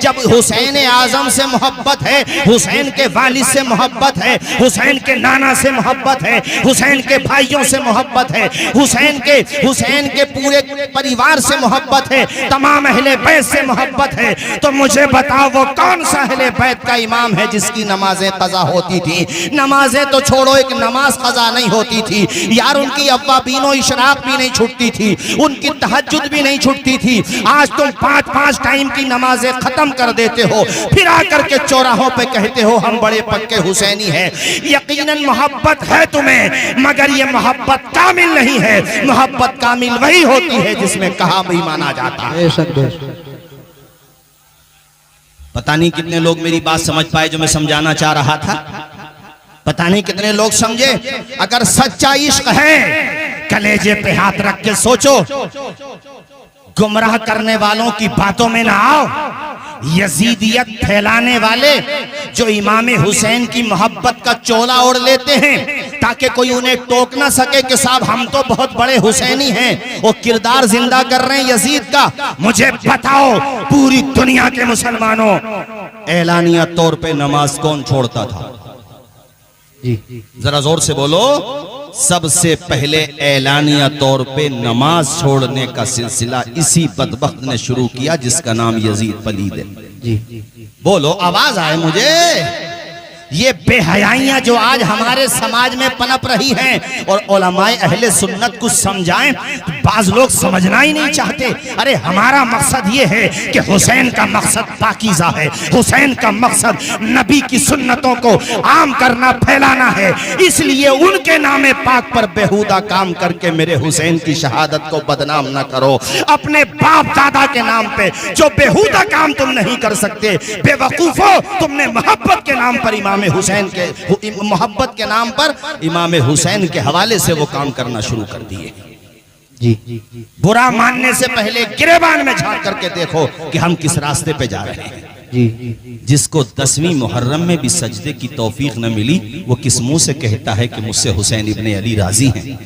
जब हुसैन आजम से मोहब्बत है, हुसैन के वालिद से मोहब्बत है, हुसैन के नाना से मोहब्बत है, हुसैन के भाइयों से मोहब्बत है, हुसैन के पूरे परिवार से मोहब्बत है, तमाम अहले बैत से मोहब्बत है, तो मुझे बताओ वो कौन सा अहले बैत का इमाम है जिसकी नमाजें कज़ा होती थी? नमाजें तो छोड़ो, एक नमाज कज़ा नहीं होती थी यार। उनकी अव्वाबीनो इशराक भी नहीं छूटती थी, उनकी तहज्जुद भी नहीं छूटती थी। आज तुम 5-5 टाइम की नमाजें खत्म कर देते हो, फिर आकर के चौराहों पे कहते हो हम बड़े पक्के हुसैनी हैं। यकीनन मोहब्बत है तुम्हें, मगर ये मोहब्बत कामिल नहीं है। मोहब्बत कामिल वही होती है जिसमें कहा भी माना जाता है। पता नहीं कितने लोग मेरी बात समझ पाए जो मैं समझाना चाह रहा था, पता नहीं कितने लोग समझे। अगर सच्चा इश्क है, कलेजे पे हाथ रख के सोचो, गुमराह करने वालों की बातों में ना आओ। यजीदियत फैलाने वाले जो इमाम हुसैन की मोहब्बत का चोला ओढ़ लेते हैं ताकि कोई उन्हें टोक ना सके कि साहब हम तो बहुत बड़े हुसैनी हैं, वो किरदार जिंदा कर रहे हैं यजीद का। मुझे बताओ पूरी दुनिया के मुसलमानों, एलानिया तौर पे नमाज कौन छोड़ता था? जरा जोर से बोलो। सबसे पहले एलानिया तौर पे नमाज छोड़ने का सिलसिला इसी बदबख्त ने शुरू किया जिसका नाम यजीद पलीद है। बोलो, आवाज आए मुझे। ये बेहयाइयां जो आज हमारे समाज में पनप रही हैं और उलमाए अहले सुन्नत को समझाएं, बाज लोग समझना ही नहीं चाहते। अरे हमारा मकसद ये है कि हुसैन का मकसद पाकीज़ा है, हुसैन का मकसद नबी की सुन्नतों को आम करना, फैलाना है। इसलिए उनके नामे पाक पर बेहुदा काम करके मेरे हुसैन की शहादत को बदनाम न करो। अपने बाप दादा के नाम पे जो बेहुदा काम तुम नहीं कर सकते, बेवकूफो, तुमने मोहब्बत के नाम पर इमाम हुसैन के मोहब्बत के नाम पर इमाम हुसैन के हवाले से वो काम करना शुरू कर दिए। जी, बुरा मानने से पहले गिरेबान में झांक करके देखो कि हम किस रास्ते पे जा रहे हैं। जी, जिसको 10वीं मुहर्रम में भी सजदे की तौफीक न मिली, वो किस मुंह से कहता है कि मुझसे हुसैन इब्ने अली राजी हैं?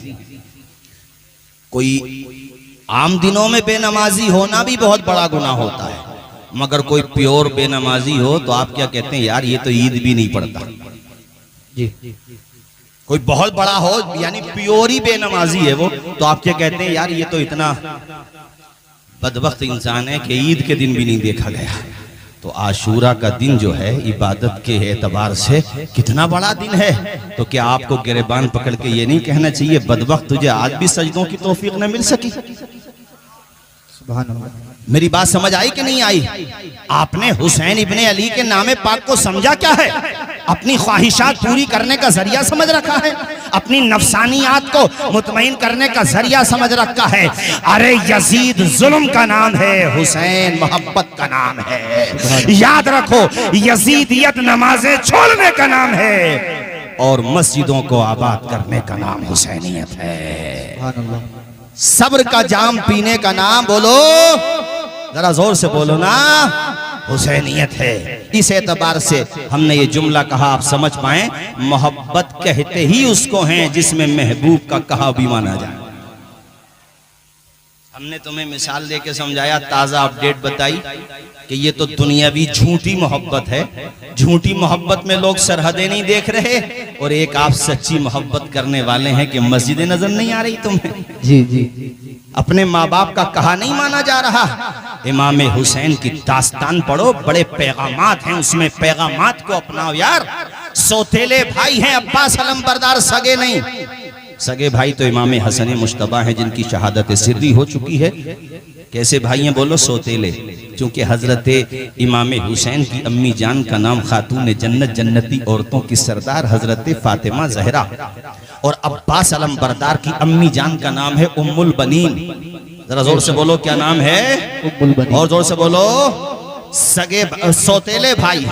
कोई आम दिनों में बेनमाजी होना भी बहुत बड़ा गुनाह होता है, मगर कोई प्योर बेनमाजी हो तो आप क्या कहते हैं, यार ये तो ईद भी नहीं पढ़ता। जी, कोई बहुत बड़ा हो यानी प्योर ही बेनमाजी है वो, तो आप क्या कहते हैं, यार ये तो इतना बदबख्त इंसान है कि ईद के दिन भी नहीं देखा गया। तो आशूरा का दिन जो है इबादत के एतबार से कितना बड़ा दिन है, तो क्या आपको गिरेबान पकड़ के ये नहीं कहना चाहिए बदबख्त तुझे आज भी सजदों की तौफीक न मिल सकी? मेरी बात समझ आई कि नहीं आई? आपने हुसैन इब्ने अली के नामे पाक को समझा क्या है? अपनी ख्वाहिशात पूरी करने का जरिया समझ रखा है, अपनी नफसानियात को मुतमईन करने का जरिया समझ रखा है। अरे यजीद जुल्म का नाम है, हुसैन मोहब्बत का नाम है। याद रखो, यजीदियत नमाजें छोड़ने का नाम है और मस्जिदों को आबाद करने का नाम हुसैनियत है। सब्र का जाम पीने का नाम, बोलो जरा जोर से बोलो ना, हुसैनियत है। इस एतबार से हमने ये जुमला कहा, आप समझ पाए, मोहब्बत कहते ही उसको हैं जिसमें महबूब का कहा भी माना जाए। हमने तुम्हें मिसाल देके समझाया, ताजा अपडेट बताई कि ये तो दुनियावी झूठी मोहब्बत है। झूठी मोहब्बत में लोग सरहदें नहीं देख रहे, और एक आप सच्ची मोहब्बत करने वाले हैं कि मस्जिदें नजर नहीं आ रही तुम्हें। जी जी, अपने माँ बाप का कहा नहीं माना जा रहा। इमाम हुसैन की दास्तान पढ़ो, बड़े पैगामात हैं उसमें, पैगामात को अपनाओ यार। सौतेले भाई हैं अब्बास अलमबरदार, सगे नहीं। सगे भाई तो इमाम हसन मुश्तबा हैं जिनकी शहादत सिर्री हो चुकी है। कैसे भाई हैं बोलो? सौतेले। क्योंकि हजरत इमाम हुसैन की अम्मी जान का नाम खातून जन्नत, जन्नती औरतों की सरदार हजरत फातिमा जहरा, और अब्बास अलमबरदार की अम्मी जान का नाम है उम्मुल बनीन। जरा जोर से बोलो, क्या नाम है? उम्मुल बनीन। और जोर से बोलो। सगे सौतेले भाई,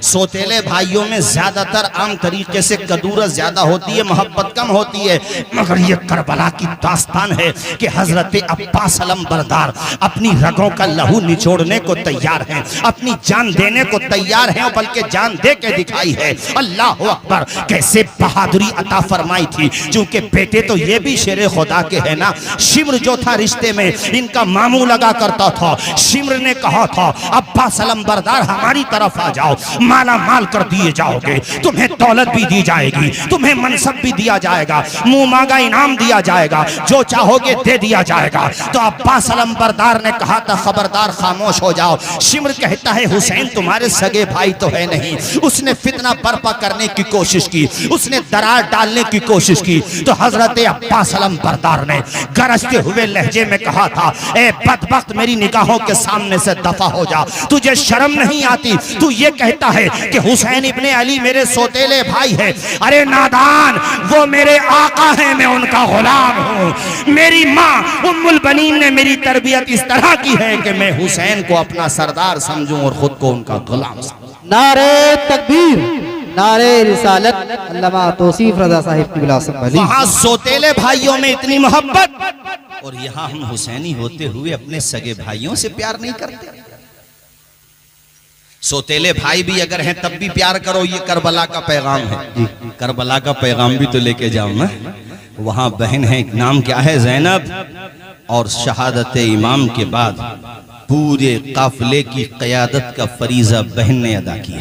सौतेले भाइयों में ज्यादातर आम तरीके से कदूरत ज्यादा होती है, मोहब्बत कम होती है। मगर ये करबला की दास्तान है कि हजरत अब्बास अलमबरदार अपनी रगों का लहू निचोड़ने को तैयार हैं, अपनी जान देने को तैयार हैं, बल्कि जान दे के दिखाई है। अल्लाह अकबर, कैसे बहादुरी अता फरमाई थी। क्योंकि बेटे तो ये भी शेरे खुदा के है ना। शिम्र जो था रिश्ते में इनका मामू लगा करता था। शिम्र ने कहा था अब्बास अब्बास अलंबरदार हमारी तरफ आ जाओ, माला माल कर दिए जाओगे, तुम्हें दौलत भी दी जाएगी, तुम्हें मनसब भी दिया जाएगा, मुंह मांगा इनाम दिया जाएगा, जो चाहोगे दे दिया जाएगा। तो अब्बास अलंबरदार ने कहा था खबरदार खामोश हो जाओ। शिमर कहता है हुसैन तुम्हारे सगे भाई तो है नहीं। उसने फितना बर्पा करने की कोशिश की, उसने दरार डालने की कोशिश की। तो हजरत अब्बास अलंबरदार ने गरजते हुए लहजे में कहा था, ए बदबख्त मेरी निगाहों के सामने से दफा हो जा, तुझे शर्म नहीं आती? तू ये कहता है कि हुसैन इब्ने अली मेरे सौतेले भाई है। अरे नादान, वो मेरे आका हैं, मैं उनका गुलाम हूँ। मेरी माँ उम्मुल बनीन ने मेरी तरबियत इस तरह की है कि मैं हुसैन को अपना सरदार समझूं और खुद को उनका गुलाम समझूं। नारे तकबीर, नारे रिसालत, अल्लामा तौसीफ रज़ा साहिब की बिलासत वाली। वहां सौतेले भाइयों में इतनी मोहब्बत और यहाँ हम हुसैनी होते हुए अपने सगे भाइयों से प्यार नहीं करते। सौतेले भाई भी अगर हैं तब भी प्यार करो, ये करबला का पैगाम है। करबला का पैगाम भी तो लेके जाओ ना। वहां बहन है, नाम क्या है, ज़ैनब, और शहादत इमाम के बाद पूरे काफिले की क़यादत का फरीज़ा बहन ने अदा किया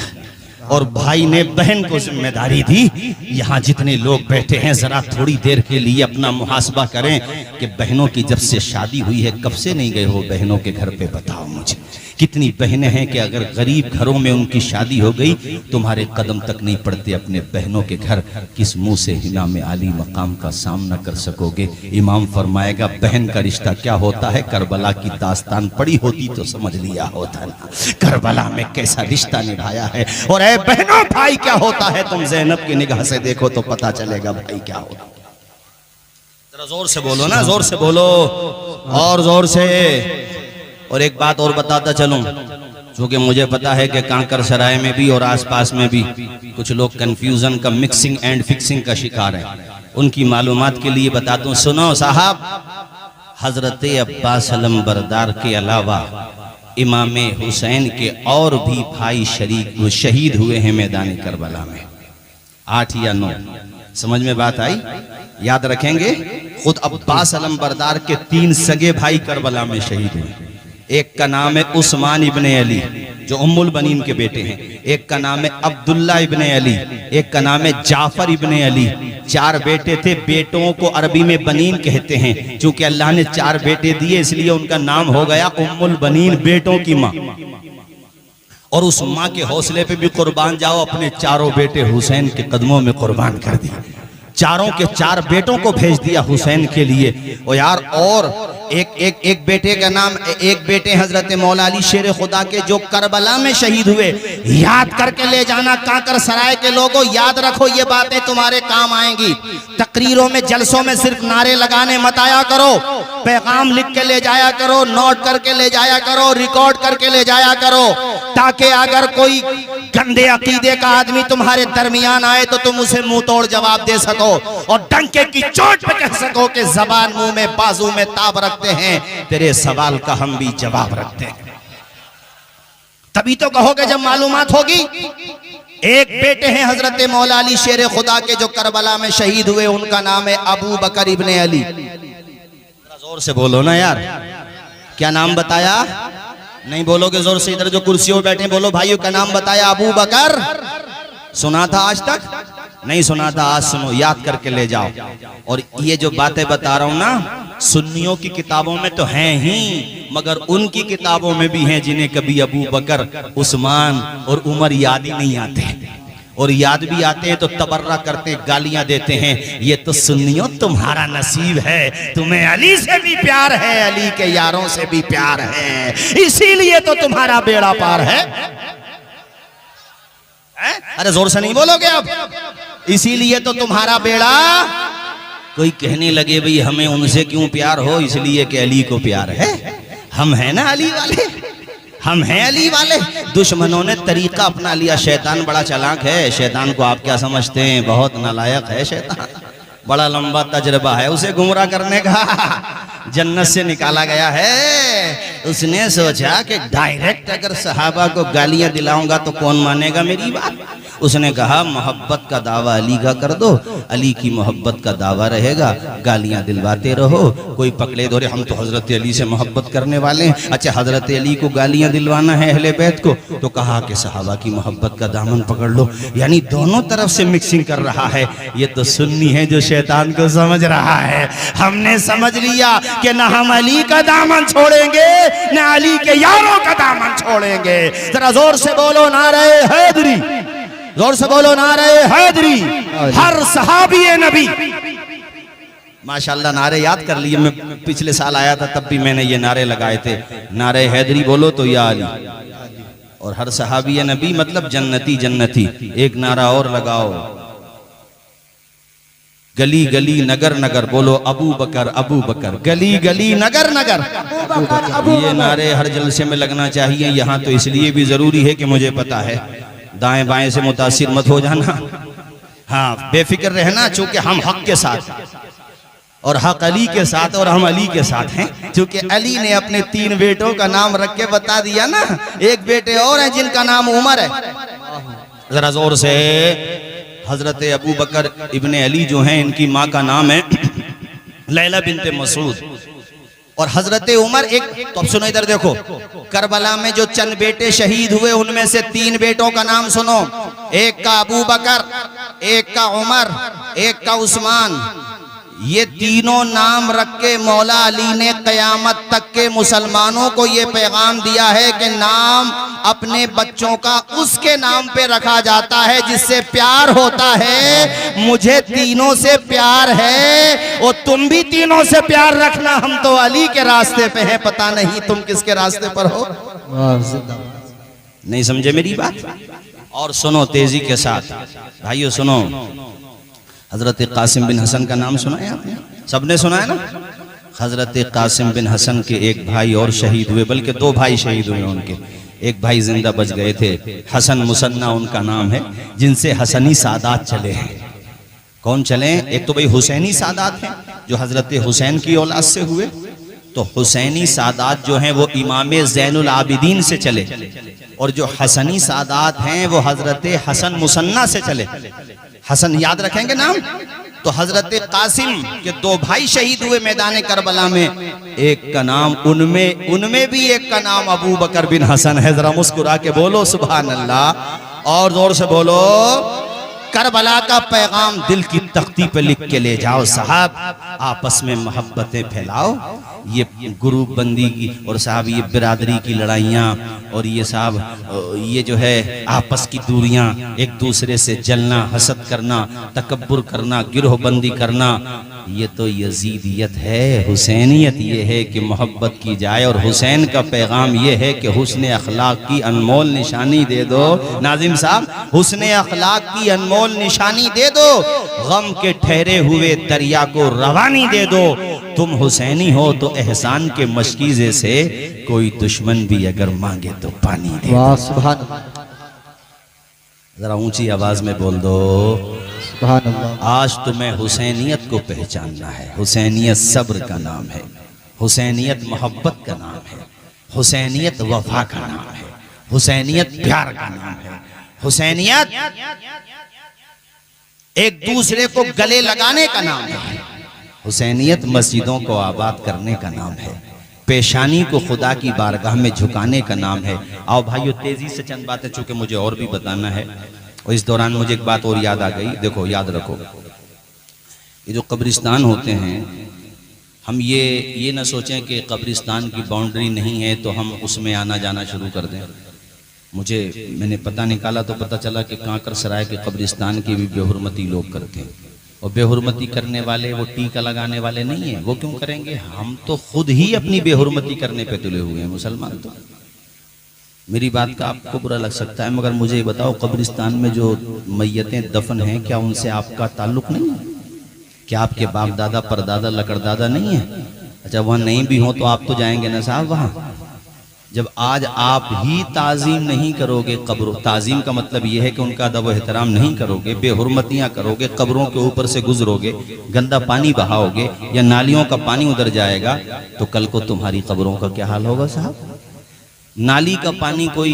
और भाई ने बहन को जिम्मेदारी दी। यहाँ जितने लोग बैठे हैं जरा थोड़ी देर के लिए अपना मुहासबा करें कि बहनों की जब से शादी हुई है कब से नहीं गए हो बहनों के घर पे, बताओ मुझे। कितनी बहनें हैं कि अगर गरीब घरों में उनकी शादी हो गई तुम्हारे कदम तक नहीं पड़ते अपने बहनों के घर। किस मुंह से हिना में आली मकाम का सामना कर सकोगे? इमाम फरमाएगा बहन का रिश्ता क्या होता है, करबला की दास्तान पड़ी होती तो समझ लिया होता ना, करबला में कैसा रिश्ता निभाया है। और ऐ बहनों, भाई क्या होता है, तुम ज़ैनब की निगाह से देखो तो पता चलेगा भाई क्या होता है। जरा जोर से बोलो ना, जोर से बोलो और जोर से। और एक बात और बताता चलूं, क्योंकि मुझे पता है कि कांकर सराय में भी और आसपास में भी कुछ लोग कंफ्यूजन का, मिक्सिंग एंड फिक्सिंग का शिकार हैं। उनकी मालूमात के लिए बता दूं, सुनो साहब, हजरत अब्बास अलंबरदार के अलावा इमाम हुसैन के और भी भाई शहीद हुए हैं मैदान करबला में, 8 या 9। समझ में बात आई? याद रखेंगे। खुद अब्बास अलंबरदार के 3 सगे भाई करबला में शहीद हुए। एक का नाम है उस्मान इब्ने अली जो उम्मुल बनीन के बेटे हैं, एक का नाम है अब्दुल्ला इब्ने अली, एक का नाम है जाफर इब्ने अली। 4 बेटे थे, बेटों को अरबी में बनीन कहते हैं। चूंकि अल्लाह ने 4 बेटे दिए इसलिए उनका नाम हो गया उम्मुल बनीन, बेटों की माँ। और उस माँ के हौसले पे भी कुर्बान जाओ, अपने 4 बेटे हुसैन के कदमों में कुर्बान कर दिए। 4 के 4 बेटों को भेज दिया हुसैन के लिए। और यार, और एक बेटे का नाम, एक बेटे हजरत मौला अली शेर खुदा के जो करबला में शहीद हुए, याद करके ले जाना। कांकर सराय के लोगों याद रखो, ये बातें तुम्हारे काम आएंगी। तकरीरों में, जलसों में सिर्फ नारे लगाने मत आया करो, पैगाम लिख के ले जाया करो, नोट करके ले जाया करो, रिकॉर्ड करके ले जाया करो, ताकि अगर कोई गंदे अकीदे का आदमी तुम्हारे दरमियान आए तो तुम उसे मुंह तोड़ जवाब दे सको और डंके की चोट पे कह सको कि जबान मुंह में, बाजू में ताब रखते हैं, तेरे सवाल का हम भी जवाब रखते हैं। तभी तो कहोगे जब मालूमात होगी। एक बेटे हैं हजरत मौला अली शेर खुदा के जो करबला में शहीद हुए, उनका नाम है अबू बकर इब्ने अली। जोर से बोलो ना यार, क्या नाम बताया? नहीं बोलोगे जोर से, इधर जो कुर्सियों में बैठे बोलो भाइयों का नाम बताया, अबू बकर। सुना था आज तक? नहीं सुना था, आज सुनो, याद करके ले जाओ। और ये जो बातें बता रहा हूं ना, सुन्नियों की किताबों में तो हैं ही, मगर उनकी किताबों में भी हैं जिन्हें कभी अबू बकर, उस्मान और उमर याद ही नहीं आते। और याद भी आते हैं तो तबर्रा करते, गालियां देते हैं। ये तो सुन्नियों तुम्हारा नसीब है, तुम्हें अली से भी प्यार है, अली के यारों से भी प्यार है, इसीलिए तो तुम्हारा बेड़ा पार है। अरे जोर से नहीं बोलोगे अब? इसीलिए तो तुम्हारा बेड़ा। कोई कहने लगे भाई हमें उनसे क्यों प्यार हो, इसलिए कि अली को प्यार है। हम हैं ना अली वाले, हम हैं अली वाले। दुश्मनों ने तरीका अपना लिया। शैतान बड़ा चालाक है, शैतान को आप क्या समझते हैं, बहुत नालायक है शैतान, बड़ा लंबा तजर्बा है उसे गुमराह करने का। जन्नत से निकाला गया है। उसने सोचा कि डायरेक्ट अगर सहाबा को गालियां दिलाऊंगा तो कौन मानेगा मेरी बात। उसने कहा मोहब्बत का दावा अली का कर दो, अली की मोहब्बत का दावा रहेगा, गालियां दिलवाते रहो। कोई पकड़े दो, हम तो हजरत अली से मोहब्बत करने वाले हैं। अच्छा, हजरत अली को गालियां दिलवाना है अहले बैत को, तो कहा कि सहाबा की मोहब्बत का दामन पकड़ लो। यानी दोनों तरफ से मिक्सिंग कर रहा है। ये तो सुन्नी है जो शैतान को समझ रहा है। हमने समझ लिया कि न हम अली का दामन छोड़ेंगे न अली के यारों का दामन छोड़ेंगे। जरा जोर से बोलो नारे हैदरी, जोर से बोलो नारे हैदरी। हर सहाबी नबी, माशाल्लाह नारे याद कर लिए। मैं पिछले साल आया था तब भी मैंने ये नारे लगाए थे। नारे हैदरी बोलो तो या अली, और हर सहाबी नबी मतलब जन्नती जन्नती। एक नारा और लगाओ, गली गली नगर नगर बोलो अबू बकर अबू बकर, गली गली नगर नगर। ये नारे हर जलसे में लगना चाहिए। यहाँ तो इसलिए भी जरूरी है कि मुझे पता है, दाएं बाएं से मुतासिर मत हो जाना। हाँ, बेफिक्र रहना, चूंकि हम हक के साथ और हक अली के साथ और हम अली के साथ हैं। क्योंकि अली ने अपने 3 बेटों का नाम रख के बता दिया ना। एक बेटे और हैं जिनका नाम उमर है। जरा जोर से, हजरत अबू बकर इब्ने अली जो हैं, इनकी माँ का नाम है लैला बिनते मसूद, और हजरत उमर एक। तो अब सुनो, इधर देखो, करबला में जो चंद बेटे शहीद हुए उनमें से 3 बेटों का नाम सुनो। एक का अबू बकर, एक का उमर, एक का उस्मान। ये तीनों नाम रख के मौला अली ने कयामत तक के मुसलमानों को ये पैगाम दिया है कि नाम अपने बच्चों का उसके नाम पे रखा जाता है जिससे प्यार होता है। मुझे तीनों से प्यार है और तुम भी तीनों से प्यार रखना। हम तो अली के रास्ते पे हैं, पता नहीं तुम किसके रास्ते पर हो। नहीं समझे मेरी बात? और सुनो तेजी के साथ भाइयों, सुनो, हजरत कासिम बिन हसन का नाम सुना है आपने? सबने सुना है ना? हजरत कासिम बिन हसन के एक भाई और शहीद हुए, बल्कि 2 भाई शहीद हुए उनके। एक भाई जिंदा बच गए थे, हसन मुसन्ना उनका नाम है, जिनसे हसनी सादात चले हैं। कौन चले? एक तो भाई हुसैनी सादात हैं जो हजरत हुसैन की औलाद से हुए। तो हुसैनी सादात जो हैं वो इमाम ज़ैनुल आबिदीन से चले, और जो हसनी सादात हैं वो हजरत हसन मुसन्ना से चले। हसन याद रखेंगे नाम। तो हजरत कासिम के 2 भाई शहीद हुए मैदान करबला में। एक का नाम उनमें भी एक का नाम अबू बकर बिन हसन है। जरा मुस्कुरा के बोलो सुभान अल्लाह, और जोर से बोलो। करबला का पैगाम दिल की तख्ती पे लिख के ले जाओ साहब, आपस में मोहब्बतें फैलाओ। ये ग्रुप बंदी की और साहब ये बिरादरी की लड़ाइयाँ और ये साहब ये जो है आपस की दूरियां, एक दूसरे से जलना, हसद करना, तकब्बुर करना, गिरोहबंदी करना, ये तो यजीदियत है। हुसैनियत ये है कि मोहब्बत की जाए, और हुसैन का पैगाम ये है कि हुस्न अखलाक की अनमोल निशानी दे दो। नाजिम साहब, हुस्न अखलाक की अनमोल निशानी दे दो, गम के ठहरे हुए दरिया को रवानी दे दो। तुम हुसैनी हो तो एहसान के मशकीज़े से कोई दुश्मन भी अगर मांगे तो पानी दे। वाह सुभान, जरा ऊंची आवाज में बोल दो सुभान अल्लाह। आज तुम्हें हुसैनियत को पहचानना है। हुसैनियत सब्र का नाम है, हुसैनियत मोहब्बत का नाम है, हुसैनियत वफा का नाम है, हुसैनियत प्यार का नाम है, हुसैनियत एक दूसरे को गले लगाने का नाम है, हुसैनियत मस्जिदों को आबाद करने का नाम है, पेशानी को खुदा की बारगाह में झुकाने का नाम है। आओ भाइयों तेजी से चंद बातें, चूंकि मुझे और भी बताना है, और इस दौरान मुझे एक बात और याद आ गई। देखो याद रखो, ये जो कब्रिस्तान होते हैं, हम ये ना सोचें कि कब्रिस्तान की बाउंड्री नहीं है तो हम उसमें आना जाना शुरू कर दें। मैंने पता निकाला तो पता चला कि कांकर सराय के कब्रिस्तान की भी बेहुरमती लोग करते हैं, और बेहुरमती करने वाले वो टीका लगाने वाले नहीं है। वो क्यों करेंगे? हम तो खुद ही अपनी बेहुरमती करने पे तुले हुए हैं मुसलमान। तो मेरी बात का आपको बुरा लग सकता है, मगर मुझे बताओ, कब्रिस्तान में जो मैयतें दफन हैं, क्या उनसे आपका ताल्लुक नहीं है? क्या आपके बाप दादा परदादा लकड़दादा नहीं है? अच्छा, वहाँ नहीं भी हो तो आप तो जाएंगे ना साहब वहाँ। जब आज आप ही ताजीम नहीं करोगे कब्रों, ताजीम का मतलब यह है कि उनका अदब व एहतराम नहीं करोगे, बेहुरमतियां करोगे, कब्रों के ऊपर से गुजरोगे, गंदा पानी बहाओगे या नालियों का पानी उधर जाएगा, तो कल को तुम्हारी कब्रों का क्या हाल होगा साहब। नाली का पानी कोई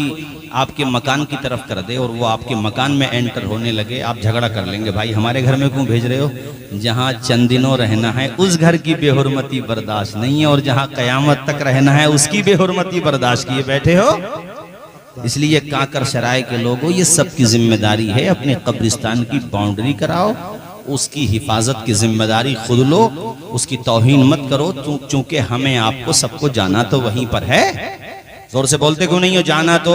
आपके मकान की तरफ कर दे और वो आपके मकान में एंटर होने लगे, आप झगड़ा कर लेंगे, भाई हमारे घर में क्यों भेज रहे हो। जहां चंद दिनों रहना है उस घर की बेहुरमती बर्दाश्त नहीं है, और जहां कयामत तक रहना है उसकी बेहुरमती बर्दाश्त किए बैठे हो। इसलिए काकर शराय के लोगों, ये सबकी जिम्मेदारी है, अपने कब्रिस्तान की बाउंड्री कराओ, उसकी हिफाजत की जिम्मेदारी खुद लो, उसकी तौहीन मत करो, चूंकि हमें आपको सबको जाना तो वहीं पर है। जोर से बोलते क्यों नहीं हो, जाना तो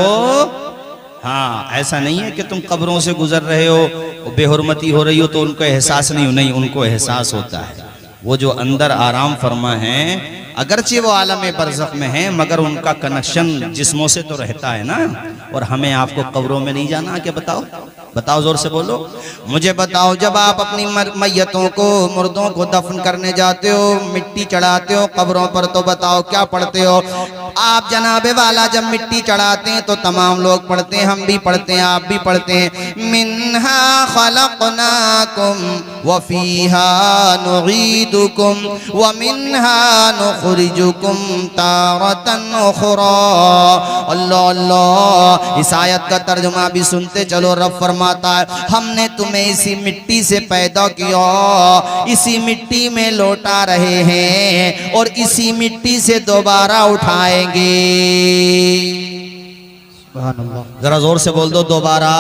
हाँ। ऐसा नहीं है कि तुम कब्रों से गुजर रहे हो, बेहुरमती हो रही हो तो उनको एहसास नहीं हो, नहीं, उनको एहसास होता है। वो जो अंदर आराम फरमा है, अगरचे वो आलम बरज़ख में है, मगर उनका कनेक्शन जिस्मों से तो रहता है ना। और हमें आपको कब्रों में नहीं जाना, क्या बताओ, बताओ जोर से बोलो। मुझे बताओ, जब आप अपनी मैयतों को, मुर्दों को दफन करने जाते हो, मिट्टी चढ़ाते हो कब्रों पर, तो बताओ क्या पढ़ते हो आप। जनाबे वाला जब मिट्टी चढ़ाते हैं तो तमाम लोग पढ़ते हैं, हम भी पढ़ते हैं, आप भी पढ़ते हैं, मिन्हा खलक़नाकुम व फीहा नुईदुकुम व मिन्हा नुखरिजुकुम तारतन उखरा। अल्लाह अल्लाह, इस आयत का तर्जुमा भी सुनते चलो। रब फरमाता है, हमने तुम्हें इसी मिट्टी से पैदा किया, इसी मिट्टी में लौटा रहे हैं और इसी मिट्टी से दोबारा उठाएंगे। जरा जोर से बोल दो, दोबारा।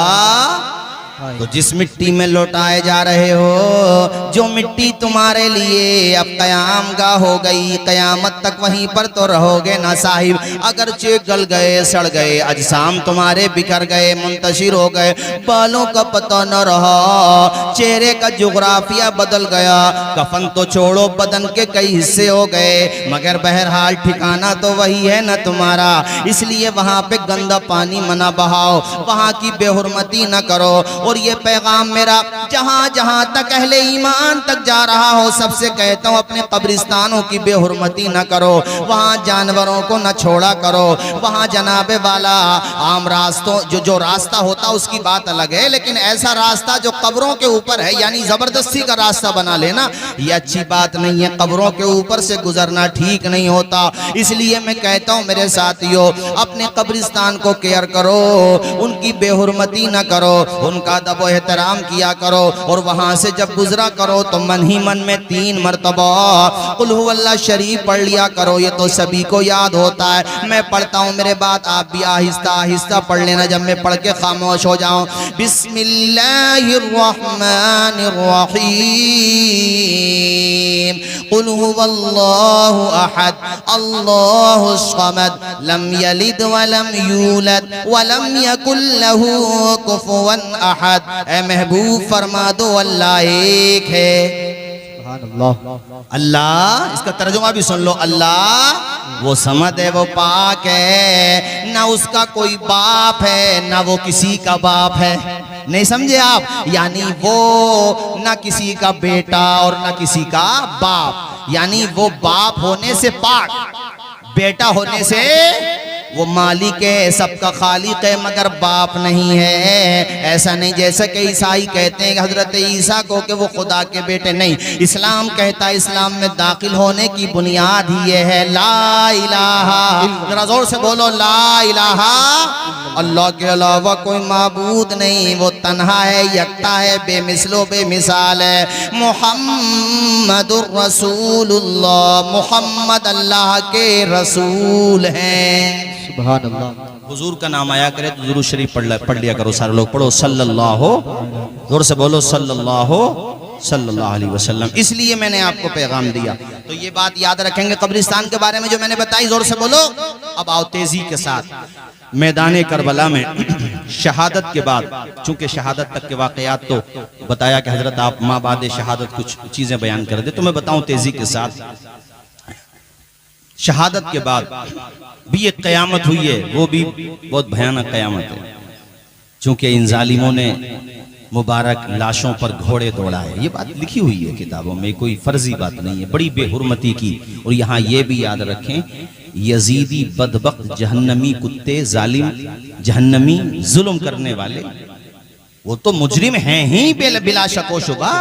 तो जिस मिट्टी में लौटाए जा रहे हो, जो मिट्टी तुम्हारे लिए अब कयाम गाह हो गई, कयामत तक वहीं पर तो रहोगे ना साहिब। अगरचे गल गए, सड़ गए, अजसाम तुम्हारे बिखर गए, मुंतशिर हो गए, बालों का पता न रहा, चेहरे का जुग्राफिया बदल गया, कफन तो छोड़ो बदन के कई हिस्से हो गए, मगर बहरहाल ठिकाना तो वही है ना तुम्हारा। इसलिए वहां पे गंदा पानी मना बहाओ, वहां की बेहुरमती न करो। और ये पैगाम मेरा जहां जहां तक अहले ईमान तक जा रहा हो, सबसे कहता हूं, अपने कब्रिस्तानों की बेहुरमती न करो, वहां जानवरों को न छोड़ा करो, वहां जनाबे वाला आम रास्तों जो रास्ता होता उसकी बात अलग है, लेकिन ऐसा रास्ता जो कब्रों के ऊपर है, यानी जबरदस्ती का रास्ता बना लेना, ये अच्छी बात नहीं है। कब्रों के ऊपर से गुजरना ठीक नहीं होता। इसलिए मैं कहता हूं मेरे साथियों, अपने कब्रिस्तान को केयर करो, उनकी बेहुरमती न करो, उनका अदब व एहतराम किया करो। और वहां से जब गुजरा करो तो मन ही मन में 3 मरतबा कुल हुवल्लाह शरीफ पढ़ लिया करो। ये तो सभी को याद होता है, मैं पढ़ता हूँ, मेरे बात आप भी आहिस्ता आहिस्ता पढ़ लेना, जब मैं पढ़ के खामोश हो जाऊं। बिस्मिल्लाहिर रहमानिर रहीम, कुल हुवल्लाहु अहद अल्लाहुस समद लम यलिद व लम यूलद व लम यकुल लहू कुफुवन अहद। ऐ महबूब फरमा दो, अल्लाह एक है। अल्लाह, इसका तर्जुमा भी सुन लो, अल्लाह वो समद है, वो पाक है, ना उसका कोई बाप है ना वो किसी का बाप है। नहीं समझे आप, यानी वो ना किसी का बेटा और ना किसी का बाप, यानी वो बाप होने से पाक, बेटा होने से वो मालिक है, सबका खालिक है, मगर बाप नहीं है। ऐसा नहीं जैसा कि ईसाई कहते हैं हजरत ईसा को कि वो खुदा के बेटे, नहीं। इस्लाम कहता है, इस्लाम में दाखिल होने की बुनियाद ही ये है, ला इलाहा, जरा जोर से बोलो, ला इलाहा, अल्लाह के अलावा कोई माबूद नहीं, वो तन्हा है, यकता है, बेमिसलो बेमिसाल है। मुहम्मदुर रसूलुल्लाह, मुहम्मद अल्लाह के रसूल हैं। सुभान अल्लाह। हुजूर का नाम आया करे तो दुरूद शरीफ पढ़ लिया करो, सारे लोग पढ़ो सल्लल्लाहु, जोर से बोलो सल्लल्लाहु अलैहि वसल्लम। इसलिए मैंने आपको पैगाम दिया, तो ये बात याद रखेंगे कब्रिस्तान के बारे में जो मैंने बताई। जोर से बोलो। अब आओ तेजी के साथ मैदान करबला में शहादत के बाद, चूंकि शहादत तक के वाकयात तो बताया कि हजरत आप माँ बाद शहादत कुछ चीजें बयान कर दे, तो मैं बताऊं तेजी के साथ। शहादत के बाद भी एक कयामत हुई है, वो भी बहुत भयानक कयामत है, चूंकि इन जालिमों ने मुबारक लाशों पर घोड़े दौड़ाए। ये बात लिखी हुई है किताबों में, कोई फर्जी बात नहीं है, बड़ी बेहुरमती की। और यहाँ ये भी याद रखें यजीदी बदबख्त जहन्नमी कुत्ते जालिम जहन्नमी जुल्म करने वाले वो तो मुजरिम हैं ही बिला शको शुबा,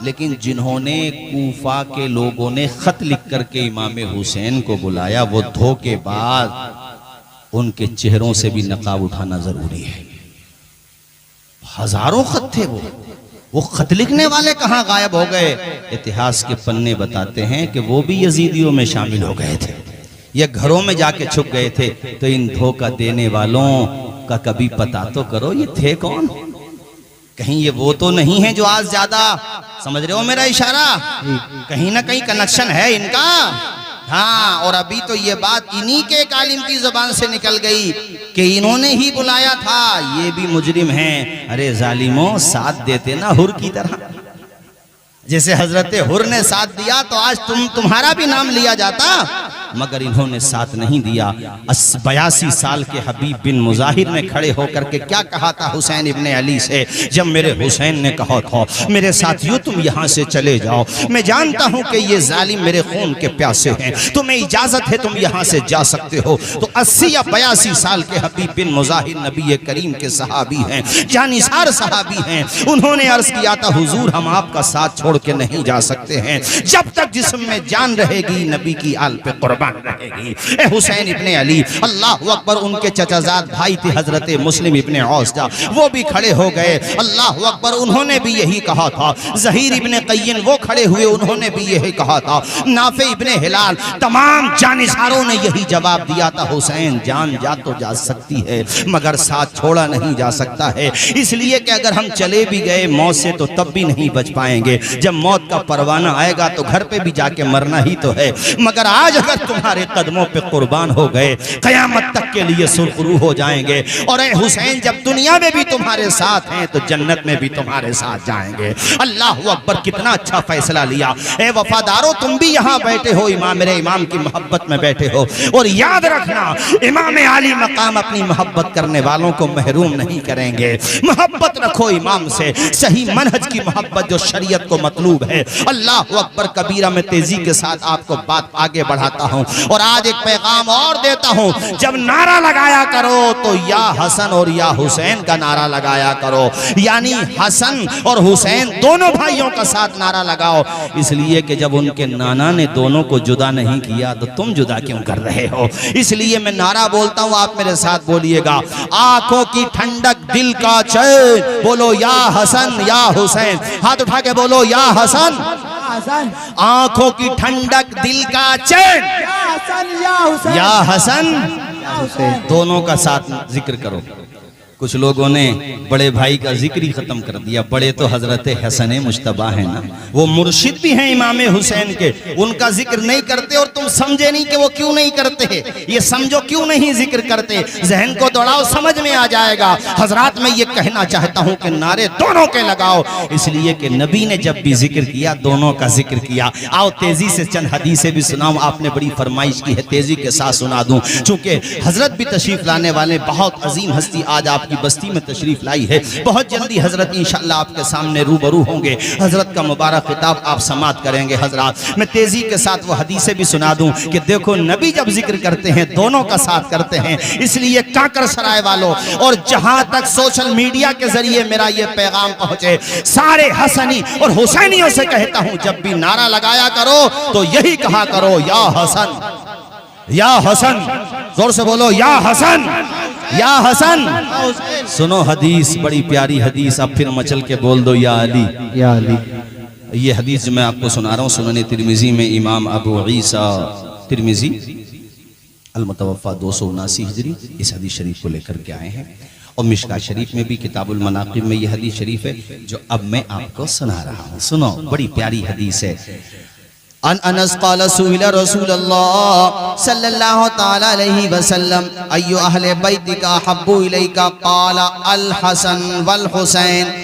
लेकिन जिन्होंने कूफा के लोगों ने खत लिख करके इमाम हुसैन को बुलाया वो धोखेबाज, उनके चेहरों से भी नकाब उठाना जरूरी है। हजारों खत थे वो खत लिखने वाले कहां गायब हो गए? इतिहास के पन्ने बताते हैं कि वो भी यजीदियों में शामिल हो गए थे या घरों में जाके छुप गए थे। तो इन धोखा देने वालों का कभी पता तो करो, ये थे कौन? कहीं ये वो तो नहीं है जो आज ज्यादा, समझ रहे हो मेरा इशारा? कहीं ना कहीं कनेक्शन है इनका। हाँ, और अभी तो ये बात इन्हीं के एक आलिम की जुबान से निकल गई कि इन्होंने ही बुलाया था, ये भी मुजरिम हैं। अरे जालिमों, साथ देते ना हुर की तरह, जैसे हजरत हुर ने साथ दिया तो आज तुम्हारा भी नाम लिया जाता, मगर इन्होंने साथ नहीं दिया। 82 साल के हबीब बिन मुजाहिर ने खड़े होकर के क्या कहा था हुसैन इब्ने अली से? जब मेरे हुसैन ने कहा था मेरे साथियों तुम यहाँ से चले जाओ, मैं जानता हूँ कि ये जालिम मेरे खून के प्यासे हैं, तुम्हें इजाजत है तुम यहाँ से जा सकते हो। तो 80 या 82 साल के हबीब बिन मुजाहिर नबी करीम के सहाबी हैं, जानिसार सहाबी हैं। उन्होंने अर्ज किया था हुजूर हम आपका साथ छोड़ के नहीं जा सकते हैं, जब तक जिस्म में जान रहेगी नबी की आल पे कुर्बान रहेगी। ए हुसैन इब्ने अली, अल्लाह अकबर। उनके चचाजाद भाई थे हजरत मुस्लिम इब्ने औसजा, वो भी खड़े हो गए, अल्लाह अकबर। उन्होंने भी यही कहा था। ज़हीर इब्ने क़य्यिन वो खड़े हुए, उन्होंने भी यही कहा था। नाफे इब्ने हिलाल, तमाम जानिसारों ने यही जवाब दिया था हुसैन जान जा तो जा सकती है मगर साथ छोड़ा नहीं जा सकता है, इसलिए कि अगर हम चले भी गए मौत से तो तब भी नहीं बच पाएंगे, जब मौत का परवाना आएगा तो घर पे भी जाके मरना ही तो है। मगर आज अगर तुम्हारे कदमों पे कुर्बान हो गए कयामत तक के लिए सुरखरू हो जाएंगे। और ए हुसैन जब दुनिया में भी तुम्हारे साथ हैं तो जन्नत में भी तुम्हारे साथ जाएंगे। अल्लाह अकबर, कितना अच्छा फैसला लिया। ए वफादारों तुम भी यहाँ बैठे हो, इमाम मेरे इमाम की मोहब्बत में बैठे हो, और याद रखना इमाम आली मकाम अपनी मोहब्बत करने वालों को महरूम नहीं करेंगे। मोहब्बत रखो इमाम से, सही मनहज की मोहब्बत जो शरीयत को मतलूब है। अल्लाह अकबर कबीरा में तेजी के साथ आपको बात आगे बढ़ाता हूँ और आज एक पैगाम और देता हूँ। जब नारा लगाया करो तो या हसन और या हुसैन का नारा लगाया करो, यानी हसन और हुसैन दोनों भाइयों का साथ नारा लगाओ, इसलिए कि जब उनके नाना ने दोनों को जुदा नहीं किया तो तुम जुदा क्यों कर रहे हो? इसलिए मैं नारा बोलता हूँ, आप मेरे साथ बोलिएगा। आंखों की ठंडक दिल का चैन, बोलो या हसन या हुसैन। हाथ उठा के बोलो या हसन। आंखों की ठंडक दिल का चैन, या हसन। दोनों का साथ जिक्र करो। कुछ लोगों ने बड़े भाई का जिक्र ही खत्म कर दिया। बड़े तो हजरत हसन मुश्तबा है ना, वो मुर्शिद भी हैं इमाम हुसैन के, उनका जिक्र नहीं करते। और तुम समझे नहीं कि वो क्यों नहीं करते, ये समझो क्यों नहीं जिक्र करते। जहन को दौड़ाओ, समझ में आ जाएगा। हजरात मैं ये कहना चाहता हूँ कि नारे दोनों के लगाओ, इसलिए कि नबी ने जब भी जिक्र किया दोनों का जिक्र किया। आओ तेजी से चंद हदीसें भी सुनाऊं, आपने बड़ी फरमाइश की है, तेजी के साथ सुना दूं। चूंकि हजरत भी तशरीफ लाने वाले, बहुत अजीम हस्ती आज आपकी बस्ती में तशरीफ लाई है। बहुत जल्दी हजरत इंशाअल्लाह आपके सामने रूबरू होंगे। हजरत का मुबारक खिताब आप समात करेंगे। हजरत मैं तेजी के साथ वो हदीसें भी सुना दूं कि देखो नबी जब जिक्र करते हैं दोनों का साथ करते हैं। इसलिए काकर सराय वालों, और जहां तक सोशल मीडिया के जरिए मेरा ये पैगाम पहुंचे, सारे हसनी और हुसैनियों से कहता हूं, जब भी नारा लगाया करो तो यही कहा करो, या हसन या हसन। जोर से बोलो, या हसन या हसन। सुनो हदीस, बड़ी प्यारी हदीस। अब फिर मचल के बोल दो, या अली या अली। ये हदीस जो मैं आपको सुना रहा हूँ सुनन तिरमिजी में इमाम अबू ईसा तिरमिजी अल-मुतवफ़्फ़ा 279 हिजरी इस हदीस शरीफ को लेकर के आए हैं। और मिशका शरीफ में भी किताबुल मनाक़िब में ये हदीस शरीफ है जो अब मैं आपको सुना रहा हूँ। सुनो, बड़ी प्यारी हदीस है। अन अनस क़ाल सुइला रसूलुल्लाह सल्लल्लाहु तआला अलैहि वसल्लम अय्यु अहले बैतिका हब्बु इलैका क़ाल अल हसन वल हुसैन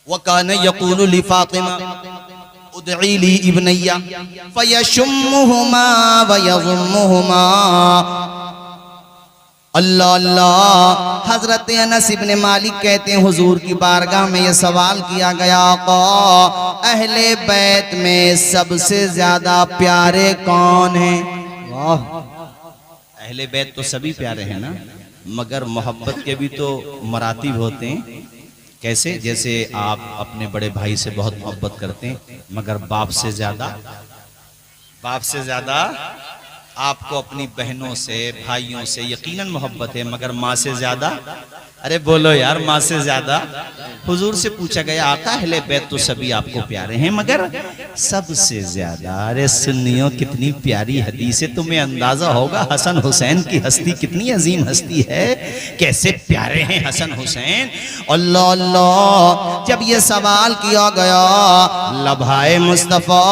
व कान यक़ूलु लि फ़ातिमा उदई ली इब्नैया फयशुम्मुहुमा व यज़ुम्मुहुमा अल्लाह अल्लाह। हजरत अनस इब्ने मालिक कहते हैं हुजूर की बारगाह में यह सवाल किया गया, आका अहले बैत में सबसे ज्यादा प्यारे कौन हैं? वाह, अहले बैत तो सभी प्यारे हैं ना, मगर मोहब्बत के भी तो मरातिब होते हैं। कैसे? जैसे आप अपने बड़े भाई से बहुत मोहब्बत करते हैं, मगर बाप से ज्यादा आपको अपनी बहनों से, भाइयों से यकीनन मोहब्बत है, मगर माँ से ज्यादा? अरे बोलो यार, माँ से ज्यादा? हुजूर से पूछा गया, आका अहले बैत तो सभी आपको प्यारे हैं, मगर सबसे ज्यादा? अरे सुन्नियों, कितनी प्यारी हदीस है, तुम्हें अंदाजा होगा हसन हुसैन की हस्ती कितनी अजीम हस्ती है, कैसे प्यारे हैं हसन हुसैन। अल्लाह अल्लाह। जब ये सवाल किया गया, लभाए मुस्तफ़ा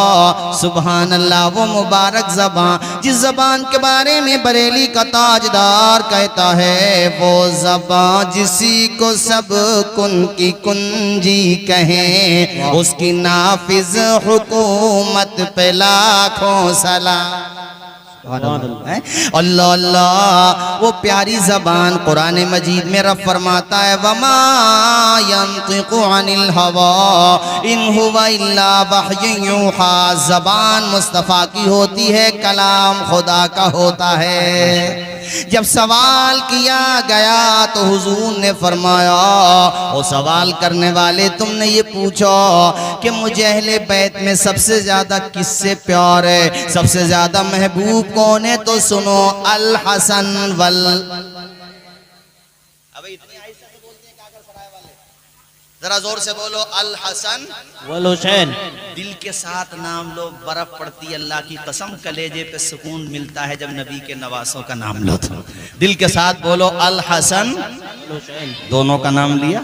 सुभान अल्लाह, वो मुबारक ज़बान जिस ज़बान के बारे में बरेली का ताजदार कहता है, वो ज़बान जिसी को सब कुन की कुंजी कहें, उसकी नाफिज हुकूमत पे लाखों सलाम। अल्लाह अल्लाह। वो प्यारी जबान कुरान मजीद में रब फरमाता है, वमा यंतिकु अनिल हवा इन हुवा इल्ला वह्युन यूहा। जबान मुस्तफ़ा की होती है, कलाम खुदा का होता है। जब सवाल किया गया तो हुजूर ने फरमाया, वो सवाल करने वाले तुमने ये पूछो कि मुझे अहले बैत में सबसे ज्यादा किससे प्यार है, सबसे ज्यादा महबूब कौन है, तो सुनो, अल हसन वल। अबे इतनी आहिस्ते से बोलते हैं काकर सराय वाले, जरा जोर से बोलो, अल हसन वल हुसैन। दिल के साथ नाम लो, बर्फ पड़ती है, अल्लाह की कसम, कलेजे पे सुकून मिलता है जब नबी के नवासों का नाम लो तो। दिल के साथ बोलो, अल हसन हुसैन। दोनों का नाम लिया?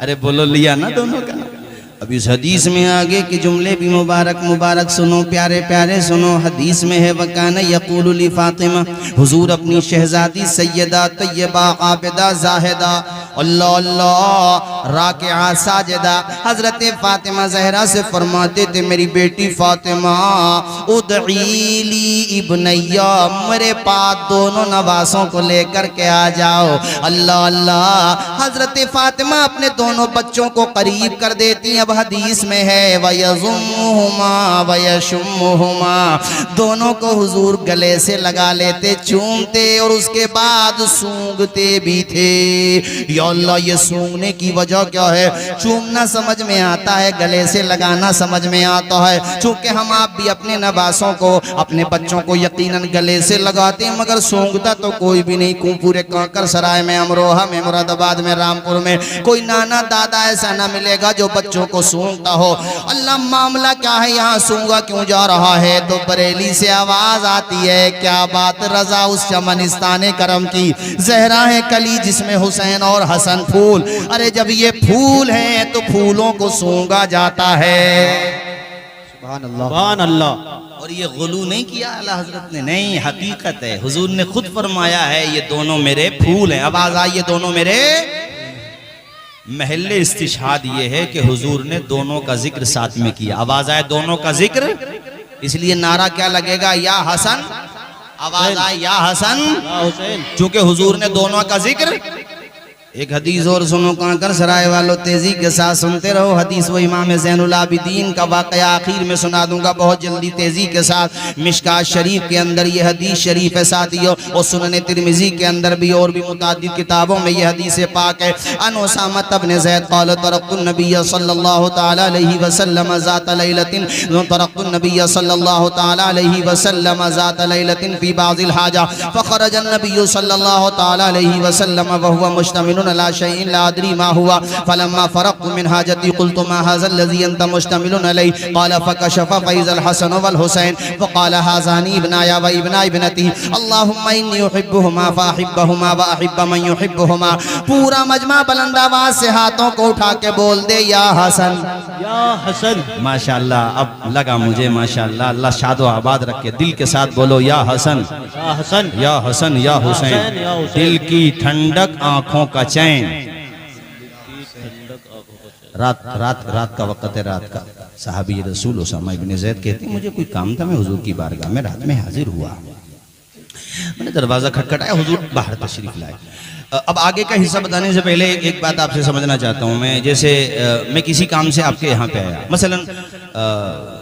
अरे बोलो, लिया ना दोनों का नाम। अब इस हदीस में आगे के जुमले भी मुबारक मुबारक सुनो, प्यारे प्यारे सुनो। हदीस में है, वकाना यक़ूलु ली फातिमा, हुजूर अपनी शहजादी सैयदा तैयबा आबिदा जाहिदा अल्लाह अल्लाह राकिआ साजिदा हजरत फातिमा जहरा से फरमाते थे, मेरी बेटी फातिमा उदईली इब्नैया, मेरे पास दोनों नवासों को लेकर के आ जाओ। अल्लाह अल्लाह। हजरत फातिमा अपने दोनों बच्चों को करीब कर देती। अब हदीस में है, वयज़ुम्मुहुमा वयशुम्मुहुमा, दोनों को हुजूर गले से लगा लेते, चूमते और उसके बाद सूंघते भी थे। या अल्लाह, ये सूंघने की वजह क्या है? चूमना समझ में आता है, गले से लगाना समझ में आता है। चूंकि हम आप भी अपने नवासों को, अपने बच्चों को यकीनन गले से लगाते हैं, मगर सूंघता तो कोई भी नहीं। पूरे कांकर सराय में, अमरोहा में, मुरादाबाद में, रामपुर में कोई नाना दादा ऐसा ना मिलेगा जो बच्चों को सूंघता हो। अल्लाह, मामला क्या है, यहाँ सूंघा क्यों जा रहा है? तो बरेली से आवाज आती है, क्या बात रजा उस चमनिस्तान करम की, जहरा है कली जिसमें हुसैन और हसन फूल। अरे जब ये फूल हैं तो फूलों को सूंघा जाता है। सुभान अल्लाह, सुभान अल्लाह। और ये गुलू नहीं किया आला हजरत ने, नहीं, हकीकत है। हुजूर ने खुद फरमाया है, ये दोनों मेरे फूल हैं। आवाज आई, ये दोनों मेरे। महल्ले इस्तिशहाद ये है कि हुजूर ने दोनों का जिक्र साथ में किया। आवाज आए, दोनों का जिक्र, इसलिए नारा क्या लगेगा? या हसन। आवाज आए, या हसन हुसैन। चूंकि हुजूर ने दोनों का जिक्र। एक हदीस और सुनो कांकर सराय वालों, तेजी के साथ सुनते रहो। हदीस वो इमाम ज़ैनुल आबिदीन का वाक़या आखिर में सुना दूंगा बहुत जल्दी, तेजी के साथ। मिशकात शरीफ के अंदर ये हदीस शरीफ है साथियों, और सुनन तिरमिज़ी के अंदर भी और भी मुतादिद किताबों में ये हदीस पाक है। अन उसामा इब्न ज़ैद क़ाल तरक़्तुन नबिय्य सल्लल्लाहु तआला अलैहि वसल्लम ज़ात लैलतिन, तरक़्तुन नबिय्य सल्लल्लाहु तआला अलैहि वसल्लम ज़ात लैलतिन फ़ी बाज़िल हाजा, फ़ख़रज अन-नबिय्यु सल्लल्लाहु तआला अलैहि वसल्लम व हुवा मुश्तमिल ला शैइन ला अदरी मा हुआ, फलम्मा फ़रग़्तु मिन हाजती क़ुल्तु मा हाज़ा अल्लज़ी अंत मुश्तमिलुन अलैहि, क़ाल फ़कशफ़ फ़इज़ल हसन वल हुसैन फ़क़ाल हाज़ानी इब्नाया व इब्ना इब्नती, अल्लाहुम्मा इन्नी उहिब्बुहुमा फ़अहिब्बहुमा व अहिब्ब मन युहिब्बुहुमा। पूरा मजमा बुलंद आवाज़ से हाथों को उठा के बोल दे, या हसन, या हसन। माशाअल्लाह, अब लगा मुझे माशाअल्लाह, अल्लाह शादो आबाद रखे। दिल के साथ बोलो, या हसन, या हसन, या हसन, या हुसैन। दिल की ठंडक, आंखों का चैन। रात रात रात का वक्त है, रात का। साहबी रसूल उसामा इब्न ज़ैद कहते हैं, मुझे कोई काम था, मैं हुजूर की बारगाह में रात में हाजिर हुआ। मैंने दरवाजा खटखटाया, हुजूर बाहर तशरीफ लाए। अब आगे का हिस्सा बताने से पहले एक बात आपसे समझना चाहता हूँ मैं। जैसे मैं किसी काम से आपके यहाँ पे आया, मसलन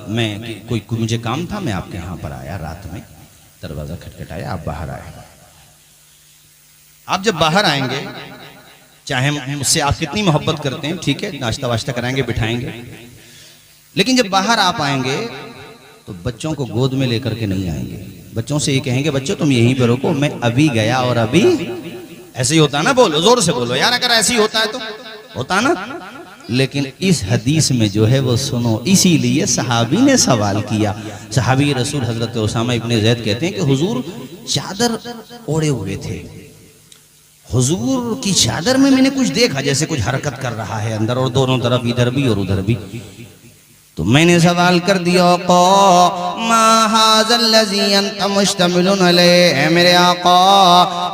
मैं कोई मुझे काम था, मैं आपके यहाँ पर आया, रात में दरवाजा खटखटाया, आप बाहर आए। आप जब बाहर आएंगे, चाहे मुझसे आप कितनी मोहब्बत करते हैं, ठीक है, नाश्ता वाश्ता कराएंगे, बिठाएंगे, लेकिन जब बाहर आप आएंगे तो बच्चों को गोद में लेकर के नहीं आएंगे। बच्चों से ये कहेंगे, बच्चों तुम यहीं पे रुको, मैं अभी गया और अभी। ऐसे ही होता है ना, बोलो, जोर से बोलो यार, अगर ऐसे ही होता है तो होता ना। लेकिन इस हदीस में जो है वो सुनो, इसीलिए सहाबी ने सवाल किया। सहाबी रसूल हजरत उसामा इब्ने ज़ैद कहते हैं कि हुजूर चादर ओढ़े हुए थे, हुजूर की चादर में मैंने कुछ देखा, जैसे कुछ हरकत कर रहा है अंदर और दोनों तरफ, इधर भी और उधर भी। तो मैंने सवाल कर दिया, मेरे आका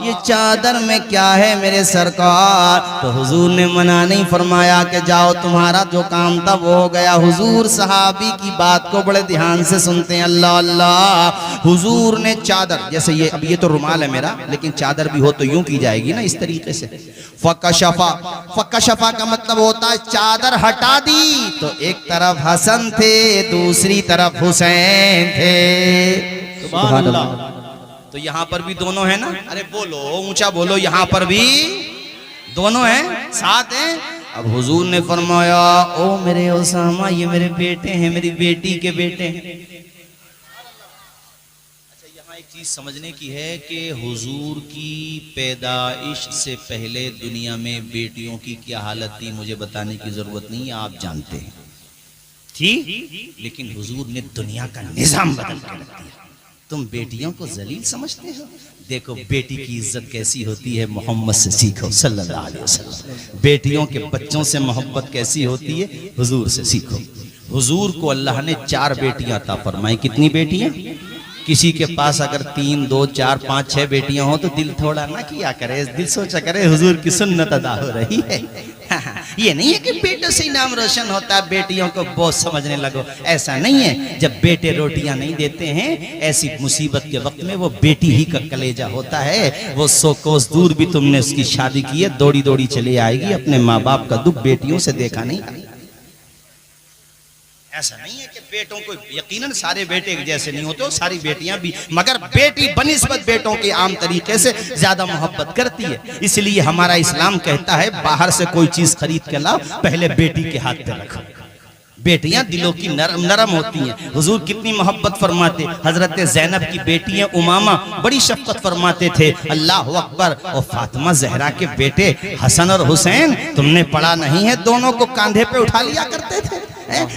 ये चादर में क्या है मेरे सरकार? तो हुजूर ने मना नहीं फरमाया कि जाओ तुम्हारा जो काम था वो हो गया। हुजूर सहाबी की बात को बड़े ध्यान से सुनते हैं। अल्लाह अल्लाह। हुजूर ने चादर, जैसे ये, अब ये तो रुमाल है मेरा, लेकिन चादर भी हो तो यूं की जाएगी ना, इस तरीके से। फकशफा, फकशफा का मतलब होता है चादर हटा दी। तो एक तरफ हसन थे, दूसरी तरफ हुसैन थे। सुभान अल्लाह। तो यहाँ पर भी दोनों है ना, अरे बोलो, ऊंचा बोलो, यहाँ पर भी दोनों हैं, साथ हैं। अब हुजूर ने फरमाया, ओ मेरे उसामा, ये मेरे बेटे हैं, मेरी बेटी के बेटे हैं। एक चीज समझने की है कि हुजूर की पैदाइश से पहले दुनिया में बेटियों की क्या हालत थी, मुझे बताने की जरूरत नहीं है, आप जानते हैं, ठीक। लेकिन हुजूर ने दुनिया का निजाम बदल के रख दिया। तुम बेटियों को जलील समझते हो, देखो बेटी की इज्जत कैसी होती है, मोहम्मद से सीखो सल्लल्लाहु अलैहि वसल्लम। बेटियों के बच्चों से मोहब्बत कैसी होती है, हुजूर से सीखो। हुजूर को अल्लाह ने 4 बेटियां अता फरमाई। कितनी बेटियां? किसी के पास अगर 3, 2, 4, 5, 6 बेटियां हो तो दिल थोड़ा ना किया करे, दिल सोचा करे हुजूर की सुन्नत अदा हो रही है। ये नहीं है कि बेटों से ही नाम रोशन होता है, बेटियों को बोझ समझने लगो, ऐसा नहीं है। जब बेटे रोटियां नहीं देते हैं, ऐसी मुसीबत के वक्त में वो बेटी ही का कलेजा होता है। वो 100 कोस दूर भी तुमने उसकी शादी की है, दौड़ी दौड़ी चली आएगी। अपने माँ बाप का दुख बेटियों से देखा नहीं। ऐसा नहीं है कि बेटों को, यकीनन सारे बेटे जैसे नहीं होते, सारी बेटियां भी, मगर बेटी बनिस्बत बेटों के आम तरीके से ज्यादा मोहब्बत करती है। इसलिए हमारा इस्लाम कहता है, बाहर से कोई चीज खरीद के लाओ, पहले बेटी के हाथ पे रखो। बेटियां दिलों की नरम होती हैं। हुजूर कितनी मोहब्बत फरमाते। हजरत ज़ैनब की बेटी है उमामा, बड़ी शफकत फरमाते थे। अल्लाह अकबर। और फातिमा जहरा के बेटे हसन और हुसैन, तुमने पढ़ा नहीं है, दोनों को कांधे पे उठा लिया करते थे।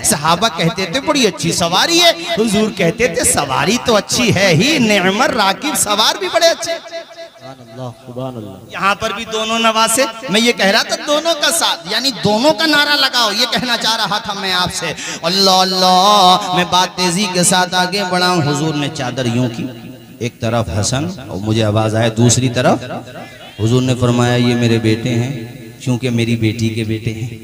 सहाबा कहते थे बड़ी अच्छी सवारी है, हुजूर कहते थे सवारी तो अच्छी है ही, नेमर राकिब, सवार भी बड़े अच्छे। यहाँ पर भी दोनों नवासे। मैं ये कह रहा था दोनों का साथ, यानी दोनों का नारा लगाओ, ये कहना चाह रहा था मैं आपसे। अल्लाह अल्लाह। मैं बात तेजी के साथ आगे बढ़ाऊं। हुजूर ने चादर यूं की, एक तरफ हसन और मुझे आवाज आया दूसरी तरफ। हुजूर ने फरमाया, ये मेरे बेटे हैं, क्योंकि मेरी बेटी के बेटे हैं।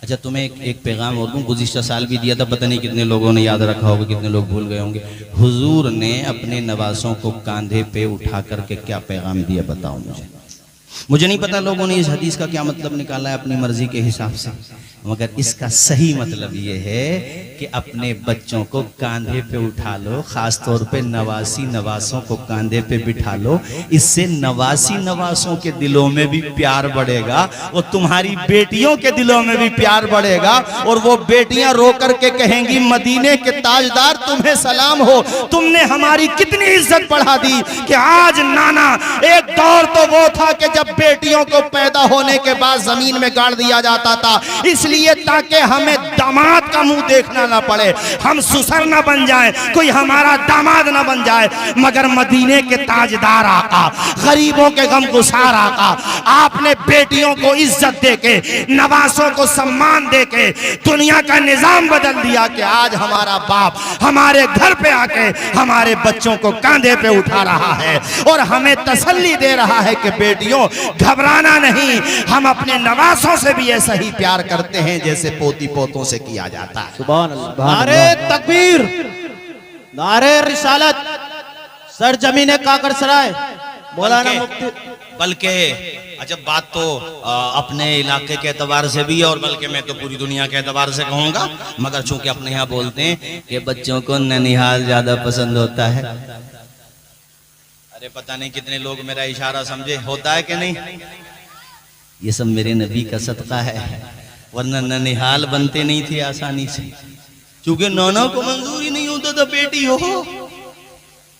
अच्छा, तुम्हें एक पैगाम और दूं, गुज़िश्ता साल भी दिया था, पता नहीं कितने लोगों ने याद रखा होगा, कितने लोग भूल गए होंगे। हुजूर ने अपने नवासों को कांधे पे उठा करके क्या पैगाम दिया, बताओ मुझे नहीं पता लोगों ने इस हदीस का क्या मतलब निकाला है अपनी मर्जी के हिसाब से, मगर इसका सही मतलब ये है कि अपने बच्चों को कांधे पे उठा लो, खास तौर पे नवासी नवासों को कांधे पे बिठा लो। इससे नवासी नवासों के दिलों में भी प्यार बढ़ेगा, और तुम्हारी बेटियों के दिलों में भी प्यार बढ़ेगा, और वो बेटियां रो करके कहेंगी, मदीने के ताजदार तुम्हें सलाम हो, तुमने हमारी कितनी इज्जत बढ़ा दी कि आज नाना। एक दौर तो वो था कि जब बेटियों को पैदा होने के बाद जमीन में गाड़ दिया जाता था, इसलिए ताकि हमें दामाद का मुंह देखना ना पड़े, हम ससुर ना बन जाएं, कोई हमारा दामाद ना बन जाए। मगर मदीने के ताजदार आका, गरीबों के गमगुसार आका, आपने बेटियों को इज्जत देके, नवासों को सम्मान देके दुनिया का निजाम बदल दिया कि आज हमारा बाप हमारे घर पे आके हमारे बच्चों को कांधे पे उठा रहा है और हमें तसल्ली दे रहा है कि बेटियों घबराना नहीं, हम अपने नवासों से भी ऐसा ही प्यार करते हैं जैसे पोती पोतों से किया जाता है। सुभान अल्लाह। नारे तकबीर, नारे रिसालत, सरजमीने काकड़सराय, मौलाना मुफ्ती बल्कि अच्छा बात तो अपने इलाके के एतबार से भी है और बल्कि मैं तो पूरी दुनिया के एतबार से कहूँगा, मगर चूंकि अपने यहाँ बोलते हैं कि बच्चों को ननिहाल ज्यादा पसंद होता है। अरे पता नहीं कितने लोग मेरा इशारा समझे, होता है कि नहीं? ये सब मेरे नबी का सदका है, वरना ननिहाल बनते नहीं थे आसानी से। चूंकि नाना को मंजूर ही नहीं होता था बेटी हो,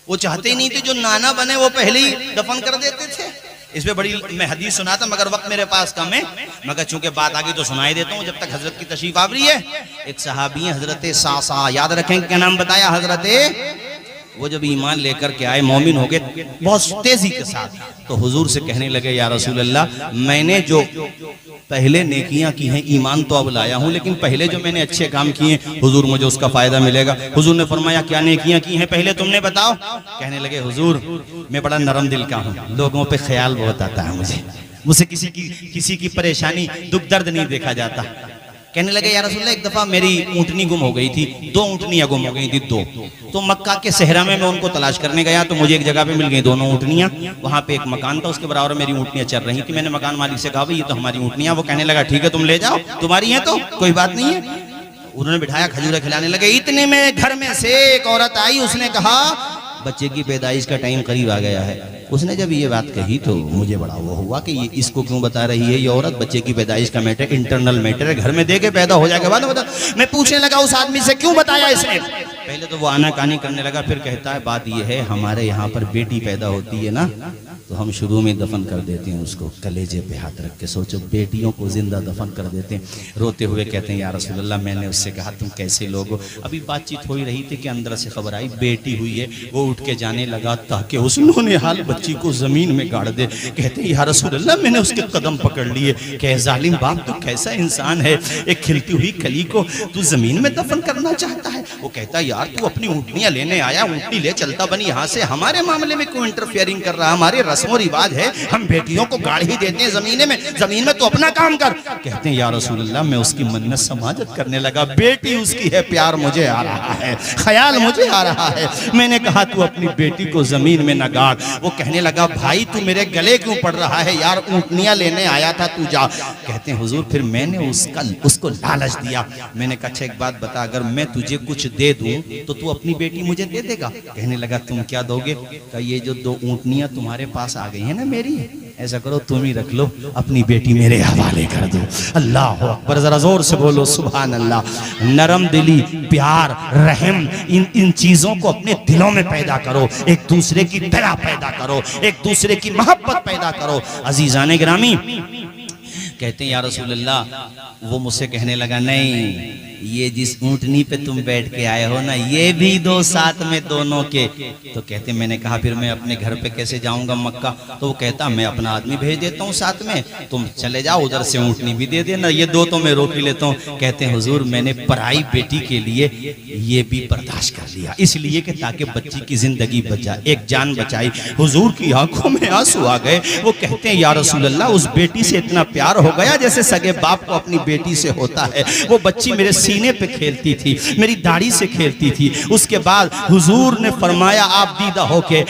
वो चाहते ही नहीं थे जो नाना बने वो पहले ही दफन कर देते थे। इस पे बड़ी मैं हदीस सुनाता मगर वक्त मेरे पास कम है, मगर चूंकि बात आगे तो सुनाई देता हूँ जब तक हजरत की तशरीफ आवरी है। एक सहाबी है हजरत सासा, याद रखें क्या नाम बताया? हजरत। वो जब ईमान लेकर के आए, मोमिन हो गए बहुत तेजी के साथ, तो हुजूर से कहने लगे या रसूल अल्लाह, मैंने जो पहले नेकियां की हैं, ईमान तो अब लाया हूं, लेकिन पहले जो मैंने अच्छे काम किए हुजूर मुझे उसका फायदा मिलेगा। हुजूर ने फरमाया क्या नेकियां की हैं पहले तुमने बताओ? कहने लगे हुजूर मैं बड़ा नरम दिल का हूं, लोगों पे ख्याल बहुत आता है मुझसे किसी की परेशानी दुख दर्द नहीं देखा जाता। कहने लगे या रसूलल्लाह एक दफा मेरी ऊँटनी गुम हो गई थी, 2 ऊँटनियां गुम हो गई थी, 2। तो मक्का के सहरा में मैं उनको तलाश करने गया तो मुझे एक जगह पे मिल गई दोनों ऊँटनियां। वहां पे एक मकान था, उसके बराबर मेरी ऊँटनियां चल रही थी। मैंने मकान मालिक से कहा भाई ये तो हमारी ऊँटनियां। वो कहने लगा ठीक है तुम ले जाओ, तुम्हारी है तो कोई बात नहीं है। उन्होंने बिठाया, खजूरें खिलाने लगे। इतने में घर में से एक औरत आई, उसने कहा बच्चे की पैदाइश का टाइम करीब आ गया है। उसने जब ये बात कही तो मुझे बड़ा वो हुआ कि ये इसको क्यों बता रही है ये औरत? बच्चे की पैदाइश का मैटर इंटरनल मैटर है, घर में दे के पैदा हो जाएगा बाद में बता। मैं पूछने लगा उस आदमी से क्यों बताया इसने? पहले तो वो आनाकानी करने लगा, फिर कहता है बात ये है हमारे यहाँ पर बेटी पैदा होती है ना तो हम शुरू में दफन कर देते हैं उसको, कलेजे पे हाथ रख के। सोचो बेटियों को जिंदा दफन कर देते हैं। रोते हुए कहते हैं या रसूल अल्लाह मैंने उससे कहा तुम कैसे लोग हो? अभी बातचीत हो ही रही थी कि अंदर से खबर आई बेटी हुई है। वो उठ के जाने लगा ताकि उसने हाल बच्ची को जमीन में गाड़ दे। कहते हैं या रसूल अल्लाह मैंने उसके कदम पकड़ लिए। कहे जालिम बाप तू कैसा इंसान है, एक खिलती हुई कली को तू जमीन में दफन करना चाहता है? वो कहता यार तू अपनी ऊँटनियां लेने आया, ऊँटनी ले चलता बनी यहाँ से, हमारे मामले में क्यों इंटरफेयरिंग कर रहा? हमारे रस्म रिवाज है, हम बेटियों को गाड़ ही देते हैं जमीन में तो अपना काम कर। कहते हैं या रसूल अल्लाह मैं उसकी मन्नत समाजत करने लगा, बेटी उसकी है, प्यार मुझे आ रहा है, ख्याल मुझे आ रहा है। मैंने कहा तू अपनी बेटी को जमीन में न गाड़। वो कहने लगा भाई तू मेरे गले क्यों पड़ रहा है यार, ऊँटनियां लेने आया था तू जा। कहते हैं हुजूर फिर मैंने उसको लालच दिया। मैंने कहा अच्छा एक बात बता, अगर मैं तुझे कुछ दे दूं तो तू अपनी बेटी मुझे दे देगा? कहने लगा तुम क्या दोगे? कहा ये जो 2 ऊँटनियां तुम्हारे पास आ गई है ना मेरी, ऐसा करो तुम ही रख लो, अपनी बेटी मेरे हवाले कर दो। अल्लाह अकबर, जरा जोर से बोलो सुभान अल्लाह। नरम दिली, प्यार, रहम, इन चीजों को अपने दिलों में पैदा करो, एक दूसरे की दया पैदा करो, एक दूसरे की मोहब्बत पैदा करो। अजीजाने गिरामी कहते हैं या रसूल अल्लाह, वो मुझसे कहने लगा नहीं ये जिस ऊँटनी पे तुम बैठ के आए हो ना ये भी 2 साथ में दोनों के। तो कहते मैं ने कहा फिर मैं अपने घर पे कैसे जाऊंगा मक्का? तो वो कहता मैं अपना आदमी भेज देता हूँ साथ में, तुम चले जाओ उधर से ऊँटनी भी दे देना, ये 2 तो मैं रोक ही लेता हूँ। कहते हैं हुजूर मैंने पराई बेटी के लिए ये भी बर्दाश्त कर लिया, इसलिए कि ताकि बच्ची की जिंदगी बचा, एक जान बचाई। हुजूर की आंखों में आंसू आ गए। वो कहते हैं या रसूल अल्लाह उस बेटी से इतना प्यार हो गया जैसे सगे बाप को अपनी बेटी से होता है। वो बच्ची मेरे सीने पे खेलती थी, मेरी दाढ़ी से खेलती थी। उसके बाद हुजूर ने फरमाया आप दीदा होके,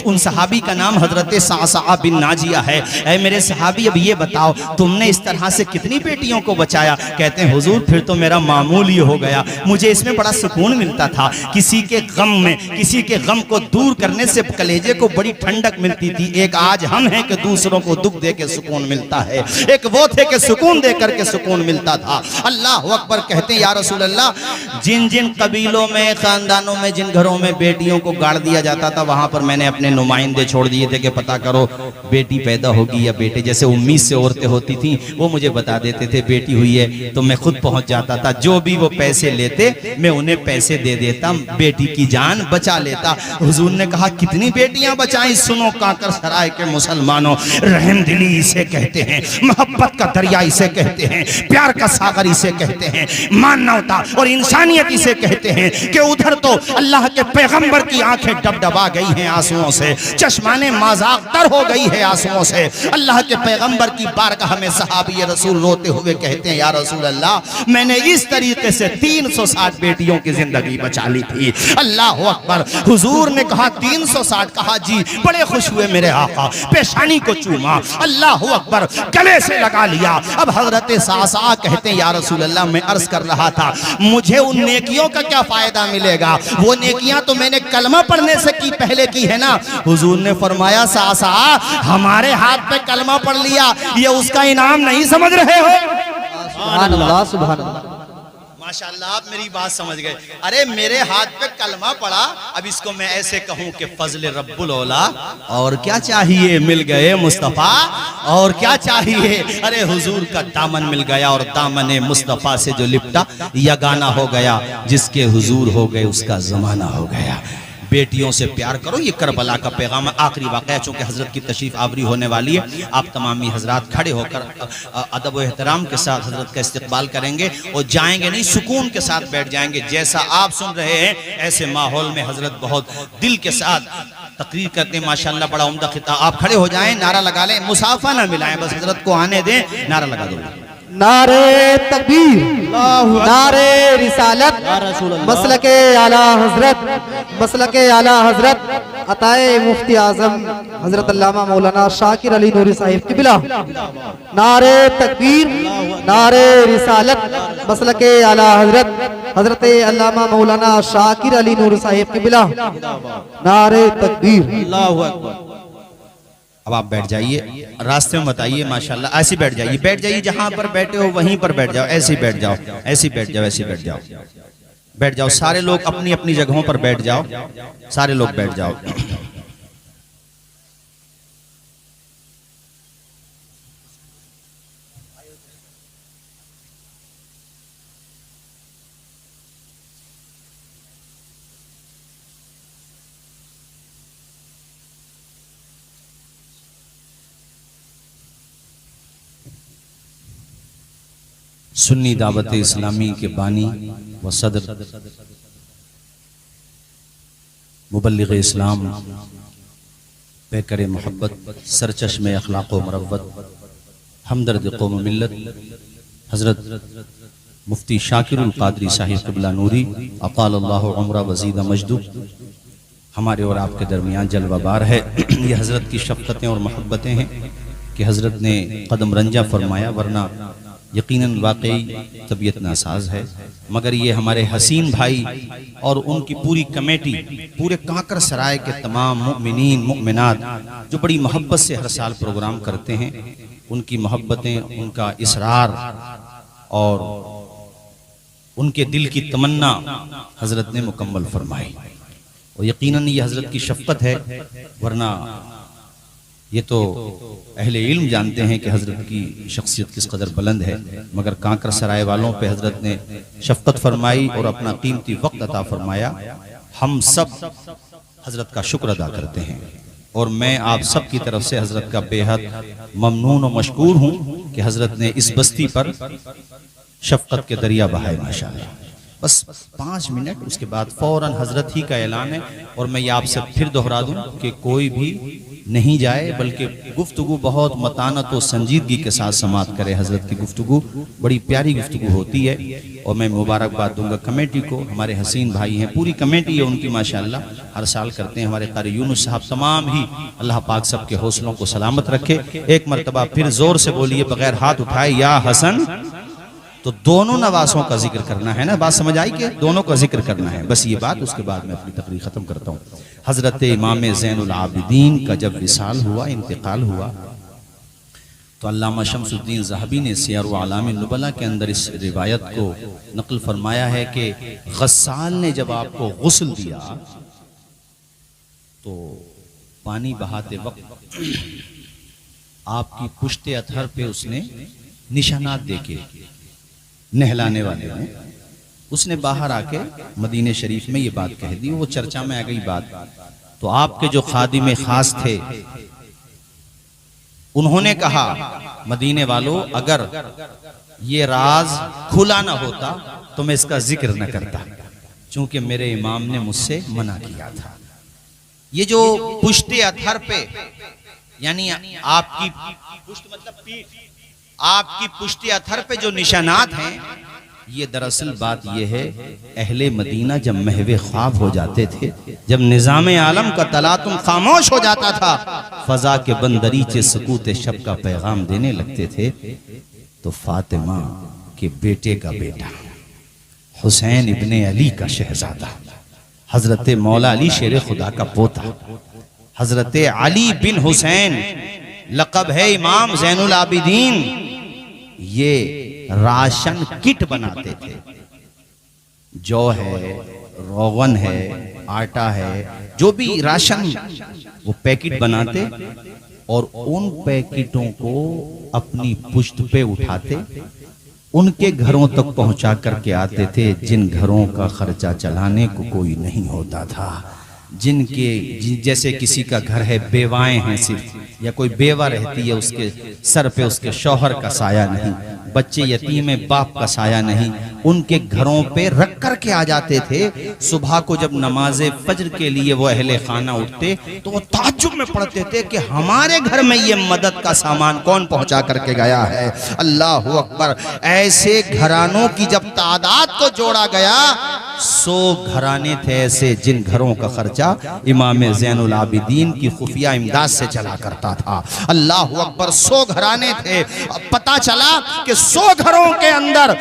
उन सहाबी का नाम हजरत सासा बिन नाजिया है। ऐ मेरे सहाबी अब ये बताओ तुमने इस तरह से कितनी बेटियों को बचाया? कहते हैं हुजूर फिर तो मेरा मामूल ही हो गया, मुझे इसमें बड़ा सुकून मिलता था। किसी के गम में, किसी के गम को दूर करने से कलेजे को बड़ी ठंडक मिलती थी। एक आज हम हैं कि दूसरों को दुख दे के सुकून मिलता है, एक वो थे कि सुकून दे करके सुकून मिलता था। अल्लाह अकबर। कहते हैं या रसूल अल्लाह जिन जिन कबीलों में, खानदानों में, जिन घरों में बेटियों को गाड़ दिया जाता था वहां पर मैंने अपने नुमाइंदे छोड़ दिए थे कि पता करो बेटी पैदा होगी या बेटे। जैसे 19 से औरतें होती थी वो मुझे बता देते थे बेटी हुई है, तो मैं खुद पहुंच जाता था, जो भी वो पैसे लेते मैं उन्हें पैसे दे देता, बेटी की जान बचा लेता। हुजूर ने कहा कितनी बेटियां बचाई? सुनो काकर सराय के मुसलमानों, रहम दिली इसे कहते हैं, मोहब्बत का दरिया इसे कहते हैं, प्यार का सागर इसे कहते हैं, मान ना होता। और इंसानियत इसे कहते हैं कि उधर तो अल्लाह के पैगंबर की आंखें डबडबा गई हैं आंसुओं से, चश्माने माज़ाक़ तर हो गई है आंसुओं से। अल्लाह के पैगंबर की बारगाह में सहाबी रसूल रोते हुए कहते हैं, या रसूल अल्लाह, मैंने इस तरीके से 360 बेटियों की जिंदगी बचा ली थी। अल्लाह अकबर। हुजूर ने कहा 360? कहा जी। बड़े खुश हुए मेरे आका, पेशानी को चूमा, अल्लाह अकबर, गले से लगा लिया। अब हजरत सासा कहते हैं, या रसूल अल्लाह, मैं अर्ज कर रहा था मुझे उन नेकियों का क्या फायदा मिलेगा, वो नेकियां तो मैंने कलमा पढ़ने से की पहले की है ना। हुजूर ने फरमाया, सासा हमारे हाथ पे कलमा पढ़ लिया, ये उसका इनाम नहीं समझ रहे हो? सुभान अल्लाह, सुभान अल्लाह। माशाअल्लाह, आप मेरी बात समझ गए। अरे मेरे हाथ पे कलमा पड़ा, अब इसको मैं ऐसे कहूं कि फजल रब्बुल औला, और क्या चाहिए, मिल गए मुस्तफा, और क्या चाहिए। अरे हुजूर का दामन मिल गया, और दामन मुस्तफा से जो लिपटा यगाना हो गया, जिसके हुजूर हो गए उसका जमाना हो गया। बेटियों से प्यार करो, ये करबला का पैगाम। आखिरी वाक़या, चूँकि हजरत की तशरीफ आवरी होने वाली है, आप तमामी हजरात खड़े होकर अदब व एहतराम के साथ हजरत का इस्तकबाल करेंगे और जाएंगे नहीं, सुकून के साथ बैठ जाएंगे। जैसा आप सुन रहे हैं ऐसे माहौल में हजरत बहुत दिल के साथ तकरीर करते हैं। माशाअल्लाह, बड़ा उम्दा खिताब। आप खड़े हो जाएं, नारा लगा लें, मुसाफा ना मिलाएं, बस हजरत को आने दें, नारा लगा दो। नारे तकबीर, नारे रिसालत, मसलके आला हजरत, मसलके आला हजरत अताए मुफ्ती आजम हजरत अल्लामा मौलाना शाकिर अली नूरी साहिब की बिला। नारे तकबीर, नारे रिसालत, मसलके आला हजरत हजरत अल्लामा मौलाना शाकिर अली नूरी साहिब की बिला। नारे तकबीर। अब आप बैठ जाइए, रास्ते में बताइए, माशाल्लाह ऐसे बैठ जाइए, बैठ जाइए, जहां पर बैठे हो वहीं पर बैठ जाओ, ऐसे बैठ जाओ, ऐसे बैठ जाओ, ऐसे बैठ जाओ, बैठ जाओ। सारे लोग अपनी अपनी जगहों पर बैठ जाओ, सारे लोग बैठ जाओ। सुन्नी दावत इस्लामी के बानी व सदर मुबल्लिग इस्लाम, पैकर मोहब्बत, सरचश्मे अखलाक़ व मरव्वत, हमदर्द कौम मिल्लत, हज़रत मुफ्ती शाकिरुल क़ादरी साहिब क़िबला नूरी अक़ालल्लाहु उम्रा वज़ीदा मजदू हमारे और आपके दरमियान जलवाबार है। ये हज़रत की शफ़क़तें और मोहब्बतें हैं कि हज़रत ने कदम रंजा फरमाया, वरना यकीनन वाकई तबीयत नासाज है। मगर ये हमारे हसीन भाई और उनकी पूरी कमेटी, पूरे कांकर सराय के तमाम मुमिनीन मुमिनात जो बड़ी मोहब्बत से हर साल प्रोग्राम करते हैं, उनकी मोहब्बतें, उनका इसरार और उनके दिल की तमन्ना हजरत ने मुकम्मल फरमाई। और यकीनन ये हजरत की शफ़क़त है, वरना ये तो अहले इल्म जानते हैं कि हजरत की शख्सियत किस कदर बुलंद है। मगर कांकर सराय वालों पे हजरत ने शफ़क़त फरमाई और अपना कीमती वक्त अता फरमाया। हम सब हजरत का शुक्र अदा करते हैं और मैं आप सब की तरफ से हजरत का बेहद ममनून और मशकूर हूँ कि हजरत ने इस बस्ती पर शफ़क़त के दरिया बहाए। माशाअल्लाह, बस 5 मिनट, उसके बाद फौरन हजरत ही का ऐलान है। और मैं ये आपसे फिर दोहरा दूं कि कोई भी नहीं जाए, बल्कि गुफ्तगू बहुत मतानत और संजीदगी के साथ समात करे। हजरत की गुफ्तगू बड़ी प्यारी गुफ्तगू होती है। और मैं मुबारकबाद दूंगा कमेटी को, हमारे हसीन भाई हैं, पूरी कमेटी है उनकी माशाअल्लाह, हर साल करते हैं। हमारे कारी यूनुस साहब, तमाम ही अल्लाह पाक सब के हौसलों को सलामत रखे। एक मरतबा फिर जोर से बोलिए बगैर हाथ उठाए, या हसन। तो दोनों नवासों का जिक्र करना है ना, बात समझ आई कि दोनों का जिक्र करना है, बस ये बात। उसके बाद मैं अपनी तकरीर ख़त्म करता हूँ। हज़रत इमाम ज़ैनुल आबिदीन का जब विसाल हुआ, इंतकाल हुआ, तो अल्लामा शम्सुद्दीन ज़हबी ने सियर व आलाम नुबला के अंदर इस रिवायत को नकल फरमाया है कि गस्साल ने जब आपको गुस्ल दिया तो पानी बहाते वक्त आपकी पुश्ते अतहर पे उसने निशानात देखे, नहलाने वाले ने, उसने बाहर आके मदीने शरीफ में ये बात कह दी। वो चर्चा में आ गई बात। तो आपके जो खादिम खास थे उन्होंने कहा, मदीने वालों, अगर ये राज खुला ना होता तो मैं इसका जिक्र न करता, चूंकि मेरे इमाम ने मुझसे मना किया था। ये जो पुश्ते अथर पे, यानी आपकी पुश्त मतलब पीठ, आपकी पुश्ते अथर पे जो निशानात हैं, ये दरअसल बात ये है, अहले मदीना जब महवे ख्वाब हो जाते थे, जब निजाम आलम का तलातुम खामोश हो जाता था, फजा के बंदरीचे सकूते शब का पैगाम देने लगते थे, तो फातिमा के बेटे का बेटा हुसैन इब्ने अली का शहजादा, हजरत मौला अली शेर खुदा का पोता, हजरत अली बिन हुसैन, लक़ब है इमाम ज़ैनुल आबिदीन, ये राशन किट बनाते थे। जौ है, रोगन है, आटा है, जो भी राशन, वो पैकेट बनाते और उन पैकेटों को अपनी पुश्त पे उठाते, उनके घरों तक पहुंचा करके आते थे, जिन घरों का खर्चा चलाने को कोई नहीं होता था, जैसे किसी का घर है, बेवाएं हैं सिर्फ, या कोई बेवा रहती है, उसके सर पे उसके शौहर का साया नहीं, बच्चे यतीम है, बाप का साया नहीं, उनके घरों पे रख कर के आ जाते थे। सुबह को जब नमाजे फज्र के लिए वो अहले खाना उठते तो वो ताज्जुब में पड़ते थे कि हमारे घर में ये मदद का सामान कौन पहुंचा करके गया है। अल्लाह अकबर। ऐसे घरानों की जब तादाद को जोड़ा गया, 100 घराने थे ऐसे जिन घरों का खर्चा इमाम ज़ैनुल आबिदीन की खुफिया इमदाद से चला करता था। अल्लाह अकबर। 100 घराने थे। अब पता चला कि 100 घरों के अंदर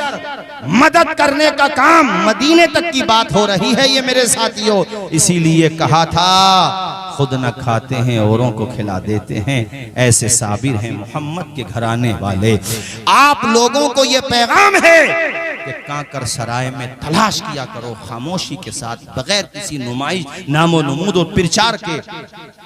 मदद करने का काम, मदीने तक की बात हो रही है ये मेरे साथियों। इसीलिए कहा था खुद न खाते हैं औरों को खिला देते हैं, ऐसे साबिर हैं मोहम्मद के घराने वाले। आप लोगों को ये पैगाम है कि कांकर सराय में तलाश किया करो खामोशी के साथ, बगैर किसी नुमाइश, नामो नमूद और प्रचार के,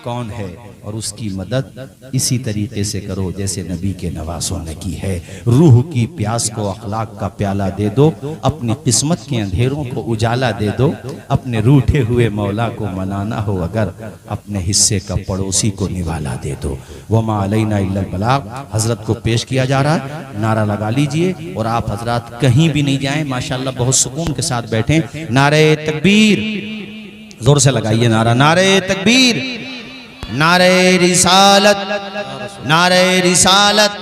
कौन है, और उसकी मदद इसी तरीके से करो जैसे नबी के नवासों ने की है। रूह की प्यास को अखलाक का प्याला दे दो, अपनी किस्मत के अंधेरों को उजाला दे दो, अपने रूठे हुए मौला को मनाना हो अगर, अपने हिस्से का पड़ोसी को निवाला दे दो। वमा अलैना इल्लल बलाग। हजरत को पेश किया जा रहा है, नारा लगा लीजिए और आप हजरत कहीं भी नहीं जाएं, माशाअल्लाह बहुत सुकून के साथ बैठें। नारे तकबीर, जोर से लगाइए नारा, नारे तकबीर, नारे रिसालत, नारे रिसालत,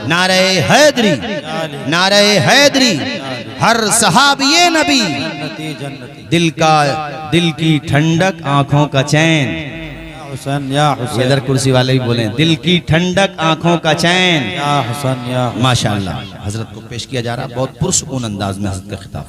नारे हैदरी, नारे हैदरी। हर सहाबिये नबी दिल की ठंडक, आंखों का चैन। इधर कुर्सी वाले भी बोले, दिल की ठंडक, आंखों का चैन। माशाअल्लाह। हजरत को पेश किया जा रहा, बहुत पुरसुकून अंदाज में हजरत का खिताब।